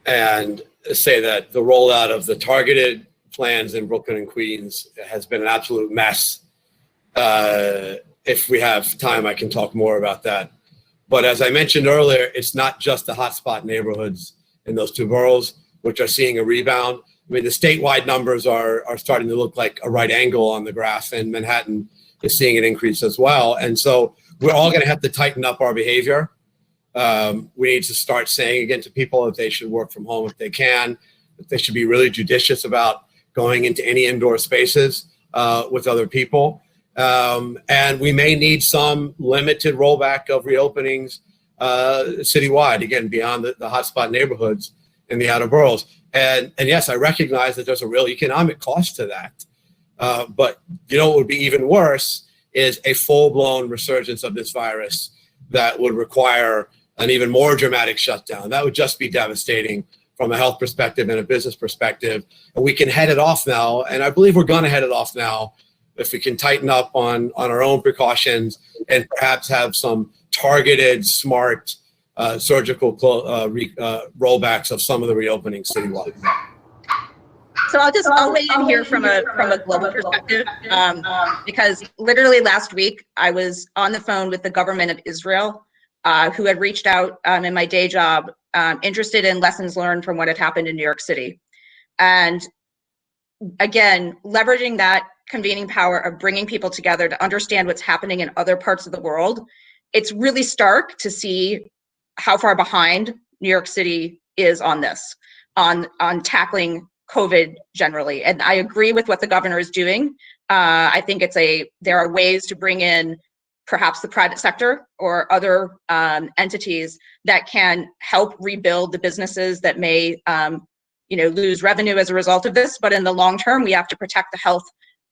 and say that the rollout of the targeted plans in Brooklyn and Queens has been an absolute mess. If we have time, I can talk more about that. But as I mentioned earlier, it's not just the hotspot neighborhoods in those two boroughs, which are seeing a rebound. I mean, the statewide numbers are starting to look like a right angle on the graph, and Manhattan is seeing an increase as well. And so we're all going to have to tighten up our behavior. We need to start saying again to people that they should work from home if they can, that they should be really judicious about going into any indoor spaces with other people. And we may need some limited rollback of reopenings citywide, again, beyond the hotspot neighborhoods in the outer boroughs. And yes, I recognize that there's a real economic cost to that. But what would be even worse is a full-blown resurgence of this virus that would require an even more dramatic shutdown. That would just be devastating from a health perspective and a business perspective. And we can head it off now, and I believe we're going to head it off now if we can tighten up on our own precautions and perhaps have some targeted, smart, surgical rollbacks of some of the reopenings citywide. So I'll weigh in here from a global perspective, because literally last week I was on the phone with the government of Israel, who had reached out in my day job, interested in lessons learned from what had happened in New York City. And again, leveraging that convening power of bringing people together to understand what's happening in other parts of the world, it's really stark to see how far behind New York City is on this, on tackling COVID generally. And I agree with what the governor is doing. I think there are ways to bring in perhaps the private sector or other entities that can help rebuild the businesses that may lose revenue as a result of this. But in the long term, we have to protect the health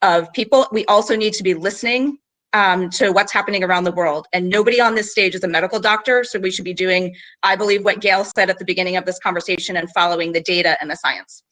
of people. We also need to be listening to what's happening around the world. And nobody on this stage is a medical doctor, so we should be doing, I believe, what Gale said at the beginning of this conversation and following the data and the science.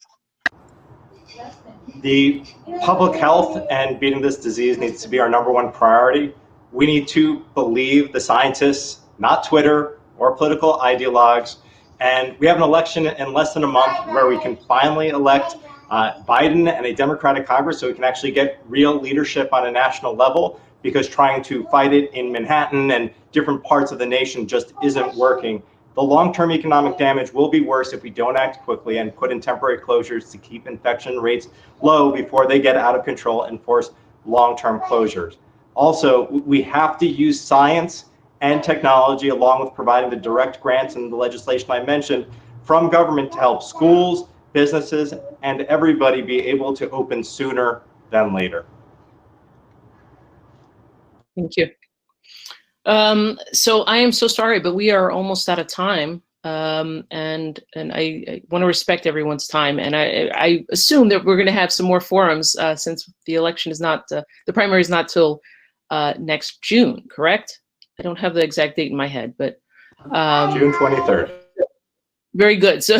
The public health and beating this disease needs to be our #1 priority. We need to believe the scientists, not Twitter or political ideologues. And we have an election in less than a month where we can finally elect Biden and a Democratic Congress so we can actually get real leadership on a national level, because trying to fight it in Manhattan and different parts of the nation just isn't working. The long-term economic damage will be worse if we don't act quickly and put in temporary closures to keep infection rates low before they get out of control and force long-term closures. Also, we have to use science and technology, along with providing the direct grants and the legislation I mentioned, from government to help schools, businesses, and everybody be able to open sooner than later. Thank you. So I am so sorry, but we are almost out of time. And I want to respect everyone's time. And I assume that we're going to have some more forums since the election is not, the primary is not till next June, correct? I don't have the exact date in my head, but June 23rd. very good. So,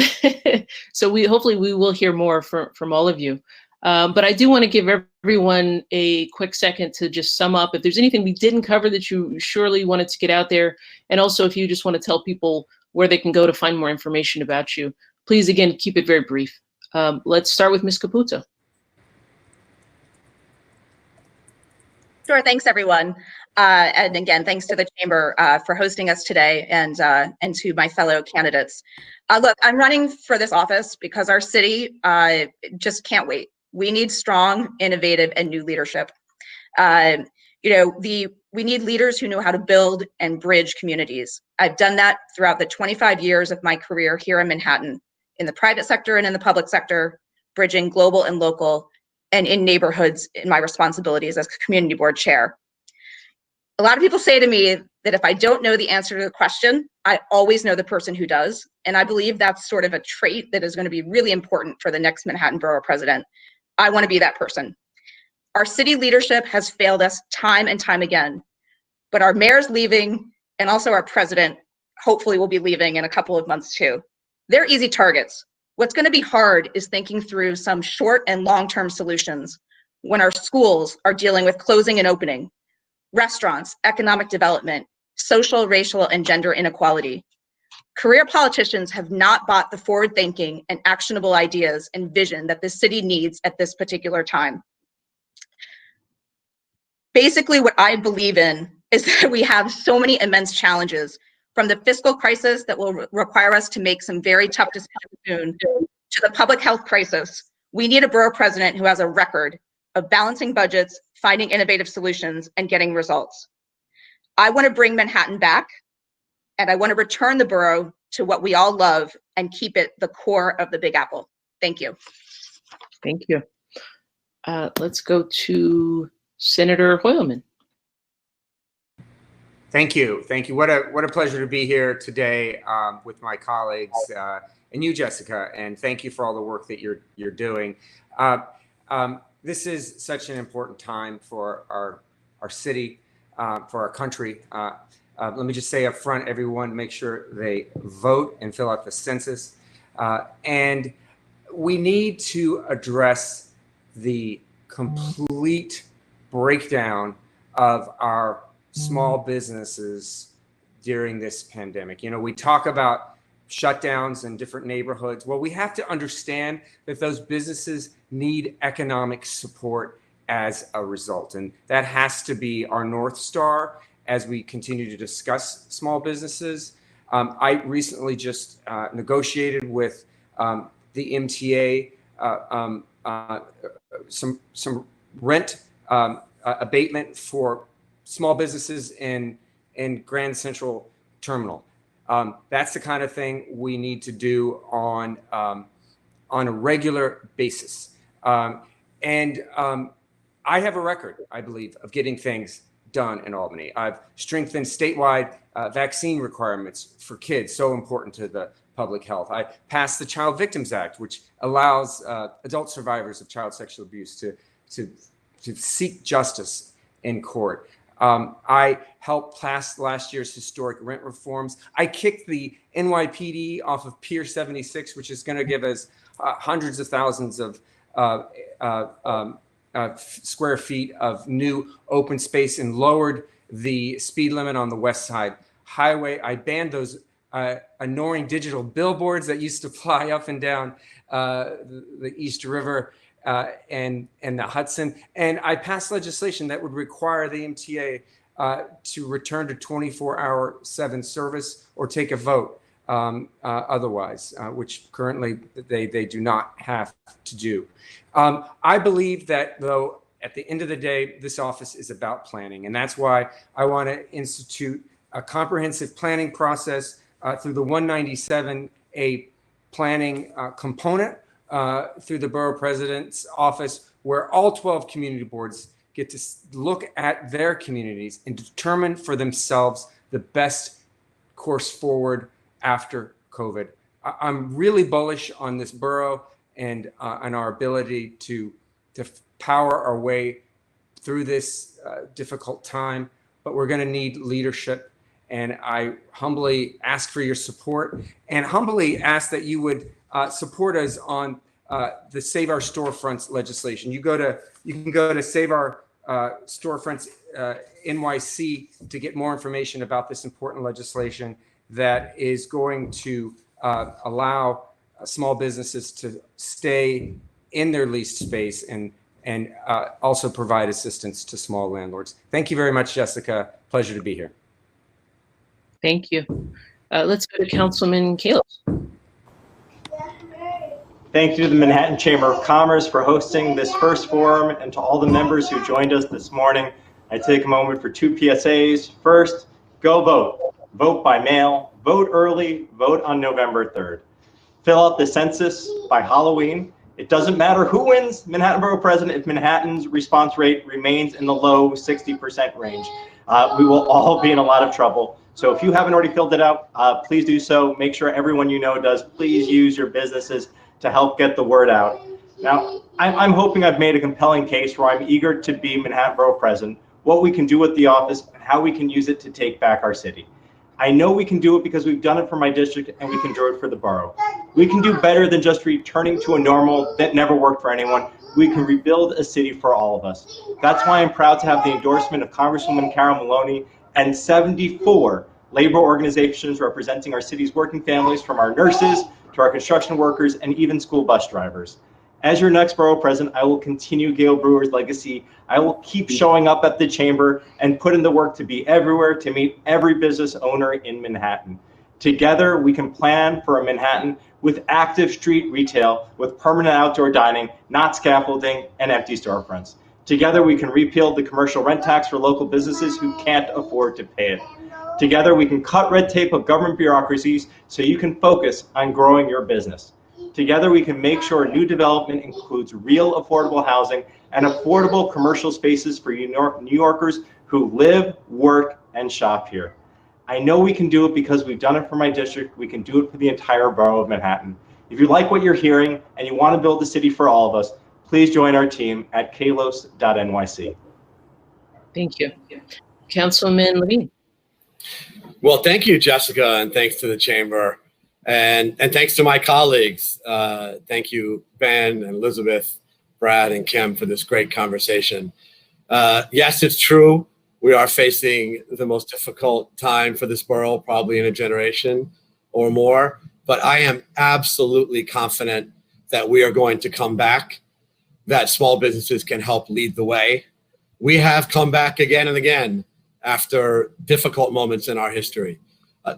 so hopefully we will hear more from all of you. But I do want to give everyone a quick second to just sum up. If there's anything we didn't cover that you surely wanted to get out there, and also if you just want to tell people where they can go to find more information about you, please, again, keep it very brief. Let's start with Ms. Caputo. Sure, thanks everyone. And again, thanks to the Chamber for hosting us today, and to my fellow candidates. Look, I'm running for this office because our city just can't wait. We need strong, innovative, and new leadership. We need leaders who know how to build and bridge communities. I've done that throughout the 25 years of my career here in Manhattan, in the private sector and in the public sector, bridging global and local, and in neighborhoods in my responsibilities as community board chair. A lot of people say to me that if I don't know the answer to the question, I always know the person who does. And I believe that's sort of a trait that is going to be really important for the next Manhattan Borough President. I want to be that person. Our city leadership has failed us time and time again, but our mayor's leaving, and also our president hopefully will be leaving in a couple of months too. They're easy targets. What's going to be hard is thinking through some short and long-term solutions when our schools are dealing with closing and opening, restaurants, economic development, social, racial, and gender inequality. Career politicians have not bought the forward-thinking and actionable ideas and vision that this city needs at this particular time. Basically, what I believe in is that we have so many immense challenges, from the fiscal crisis that will require us to make some very tough decisions soon, to the public health crisis. We need a borough president who has a record of balancing budgets, finding innovative solutions, and getting results. I want to bring Manhattan back, and I want to return the borough to what we all love and keep it the core of the Big Apple. Thank you. Thank you. Let's go to Senator Hoylman. Thank you. Thank you. What a pleasure to be here today with my colleagues and you, Jessica. And thank you for all the work that you're doing. This is such an important time for our city, for our country. Let me just say up front, everyone, make sure they vote and fill out the census. And we need to address the complete breakdown of our small businesses during this pandemic. You know, we talk about shutdowns in different neighborhoods. Well, we have to understand that those businesses need economic support as a result. And that has to be our North Star as we continue to discuss small businesses. I recently just negotiated with the MTA some rent abatement for small businesses in Grand Central Terminal. That's the kind of thing we need to do on a regular basis. And I have a record, I believe, of getting things done in Albany. I've strengthened statewide vaccine requirements for kids, so important to the public health. I passed the Child Victims Act, which allows adult survivors of child sexual abuse to seek justice in court. I helped pass last year's historic rent reforms. I kicked the NYPD off of Pier 76, which is going to give us hundreds of thousands of square feet of new open space, and lowered the speed limit on the West Side Highway. I banned those annoying digital billboards that used to fly up and down the East River and the Hudson. And I passed legislation that would require the MTA to return to 24/7 service or take a vote otherwise, which currently they do not have to do. I believe that, though, at the end of the day, this office is about planning. And that's why I want to institute a comprehensive planning process through the 197A planning component through the Borough President's office, where all 12 community boards get to look at their communities and determine for themselves the best course forward after COVID. I'm really bullish on this borough and on our ability to power our way through this difficult time, but we're going to need leadership. And I humbly ask for your support and humbly ask that you would support us on the Save Our Storefronts legislation. You can go to Save Our Storefronts NYC to get more information about this important legislation that is going to allow small businesses to stay in their leased space and also provide assistance to small landlords. Thank you very much, Jessica. Pleasure to be here. Thank you. Let's go to Councilman Kallos. Thank you to the Manhattan Chamber of Commerce for hosting this first forum, and to all the members who joined us this morning. I take a moment for 2 PSAs. First, go vote. Vote by mail, vote early, vote on November 3rd. Fill out the census by Halloween. It doesn't matter who wins Manhattan Borough President if Manhattan's response rate remains in the low 60% range. We will all be in a lot of trouble. So if you haven't already filled it out, please do so. Make sure everyone you know does. Please use your businesses to help get the word out. Now, I'm hoping I've made a compelling case where I'm eager to be Manhattan Borough President, what we can do with the office, and how we can use it to take back our city. I know we can do it because we've done it for my district and we can do it for the borough. We can do better than just returning to a normal that never worked for anyone. We can rebuild a city for all of us. That's why I'm proud to have the endorsement of Congresswoman Carol Maloney and 74 labor organizations representing our city's working families, from our nurses to our construction workers and even school bus drivers. As your next borough president, I will continue Gale Brewer's legacy. I will keep showing up at the chamber and put in the work to be everywhere, to meet every business owner in Manhattan. Together, we can plan for a Manhattan with active street retail, with permanent outdoor dining, not scaffolding and empty storefronts. Together, we can repeal the commercial rent tax for local businesses who can't afford to pay it. Together, we can cut red tape of government bureaucracies so you can focus on growing your business. Together, we can make sure new development includes real affordable housing and affordable commercial spaces for New Yorkers who live, work, and shop here. I know we can do it because we've done it for my district. We can do it for the entire borough of Manhattan. If you like what you're hearing and you want to build a city for all of us, please join our team at kallos.nyc. Thank you. Councilman Levine. Well, thank you, Jessica, and thanks to the chamber, and thanks to my colleagues. Thank you, Ben and Elizabeth, Brad and Kim, for this great conversation. Yes, it's true. We are facing the most difficult time for this borough, probably in a generation or more, but I am absolutely confident that we are going to come back, that small businesses can help lead the way. We have come back again and again after difficult moments in our history.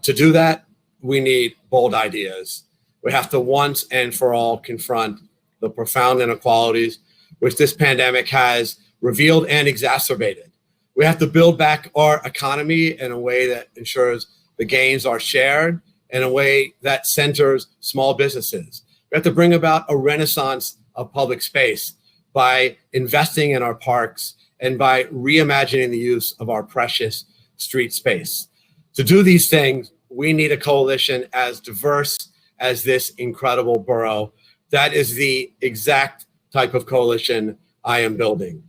To do that, we need bold ideas. We have to once and for all confront the profound inequalities which this pandemic has revealed and exacerbated. We have to build back our economy in a way that ensures the gains are shared, in a way that centers small businesses. We have to bring about a renaissance of public space by investing in our parks and by reimagining the use of our precious street space. To do these things, we need a coalition as diverse as this incredible borough. That is the exact type of coalition I am building.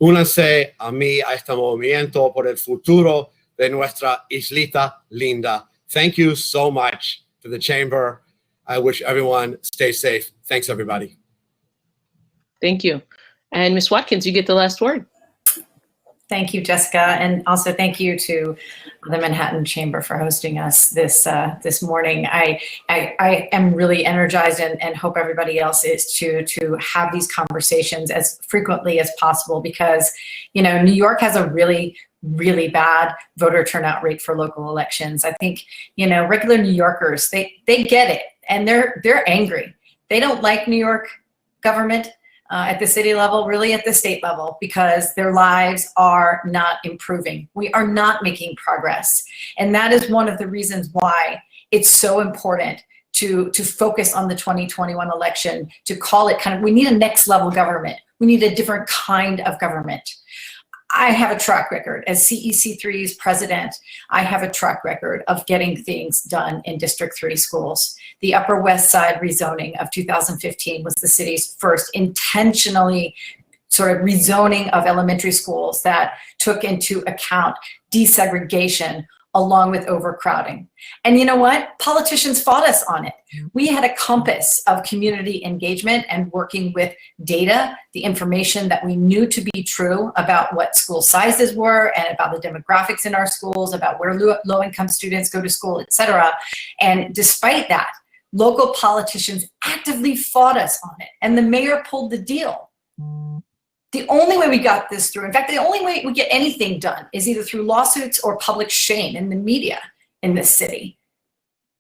Únanse a mí a este movimiento por el futuro de nuestra islita linda. Thank you so much to the chamber. I wish everyone stay safe. Thanks, everybody. Thank you. And Ms. Watkins, you get the last word. Thank you, Jessica, and also thank you to the Manhattan Chamber for hosting us this morning. I am really energized and hope everybody else is to have these conversations as frequently as possible, because New York has a really bad voter turnout rate for local elections. I think regular New Yorkers they get it, and they're angry. They don't like New York government. At the city level, really at the state level, because their lives are not improving. We are not making progress. And that is one of the reasons why it's so important to focus on the 2021 election, to call it we need a next level government. We need a different kind of government. I have a track record as CEC3's president. I have a track record of getting things done in District 3 schools. The Upper West Side rezoning of 2015 was the city's first intentionally sort of rezoning of elementary schools that took into account desegregation along with overcrowding. And you know what? Politicians fought us on it. We had a compass of community engagement and working with data, the information that we knew to be true about what school sizes were and about the demographics in our schools, about where low-income students go to school, et cetera. And despite that, local politicians actively fought us on it, and the mayor pulled the deal. The only way we got this through, in fact, the only way we get anything done is either through lawsuits or public shame in the media in this city.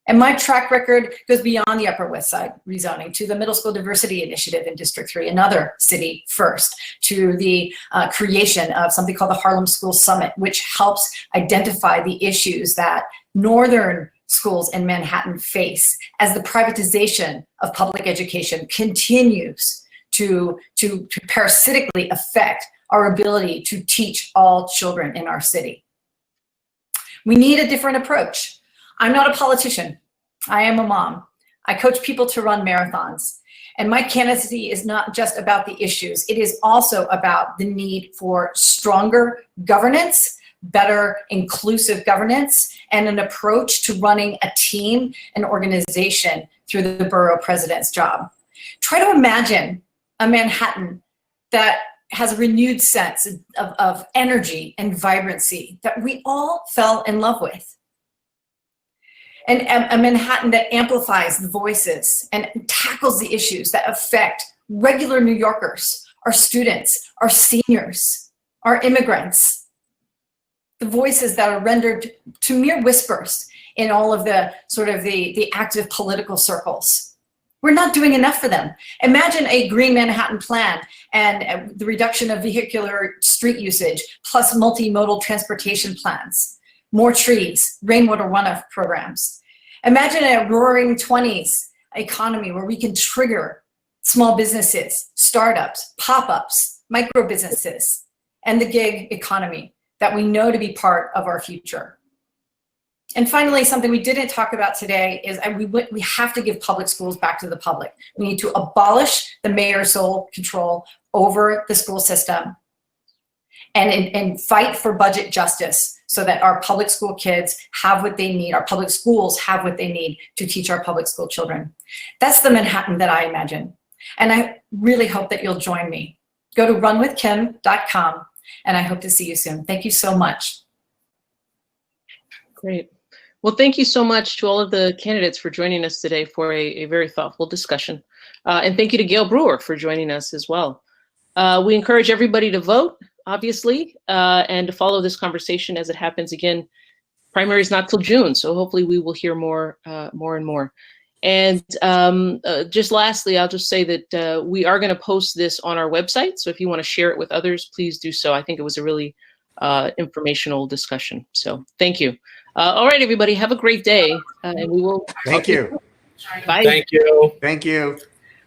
And my track record goes beyond the Upper West Side rezoning to the Middle School Diversity Initiative in District 3, another city first, to the creation of something called the Harlem School Summit, which helps identify the issues that northern schools in Manhattan face as the privatization of public education continues to parasitically affect our ability to teach all children in our city. We need a different approach. I'm not a politician. I am a mom. I coach people to run marathons. And my candidacy is not just about the issues. It is also about the need for stronger governance, better inclusive governance, and an approach to running a team, an organization through the borough president's job. Try to imagine a Manhattan that has a renewed sense of energy and vibrancy that we all fell in love with. And a Manhattan that amplifies the voices and tackles the issues that affect regular New Yorkers, our students, our seniors, our immigrants, the voices that are rendered to mere whispers in all of the sort of the active political circles. We're not doing enough for them. Imagine a green Manhattan plan and the reduction of vehicular street usage, plus multimodal transportation plans, more trees, rainwater runoff programs. Imagine a roaring 20s economy where we can trigger small businesses, startups, pop-ups, micro businesses, and the gig economy that we know to be part of our future. And finally, something we didn't talk about today is we have to give public schools back to the public. We need to abolish the mayor's sole control over the school system and fight for budget justice so that our public school kids have what they need, our public schools have what they need to teach our public school children. That's the Manhattan that I imagine. And I really hope that you'll join me. Go to runwithkim.com, and I hope to see you soon. Thank you so much. Great. Well, thank you so much to all of the candidates for joining us today for a very thoughtful discussion. And thank you to Gale Brewer for joining us as well. We encourage everybody to vote, obviously, and to follow this conversation as it happens. Again, primary is not till June, so hopefully we will hear more and more. And just lastly, I'll just say that we are going to post this on our website. So if you want to share it with others, please do so. I think it was a really informational discussion. So thank you. All right, everybody, have a great day. And we will. Thank you. Bye. Thank you. Thank you.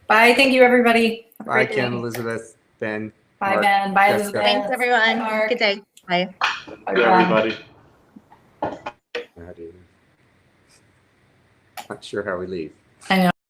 Bye, thank you, everybody. Have a Bye, great day. Kim, Elizabeth, Ben. Bye, Mark, Ben. Bye, Jessica. Elizabeth. Thanks, everyone. Mark. Good day. Bye. Bye, Everybody. Not sure how we leave. Not sure how we leave. I know.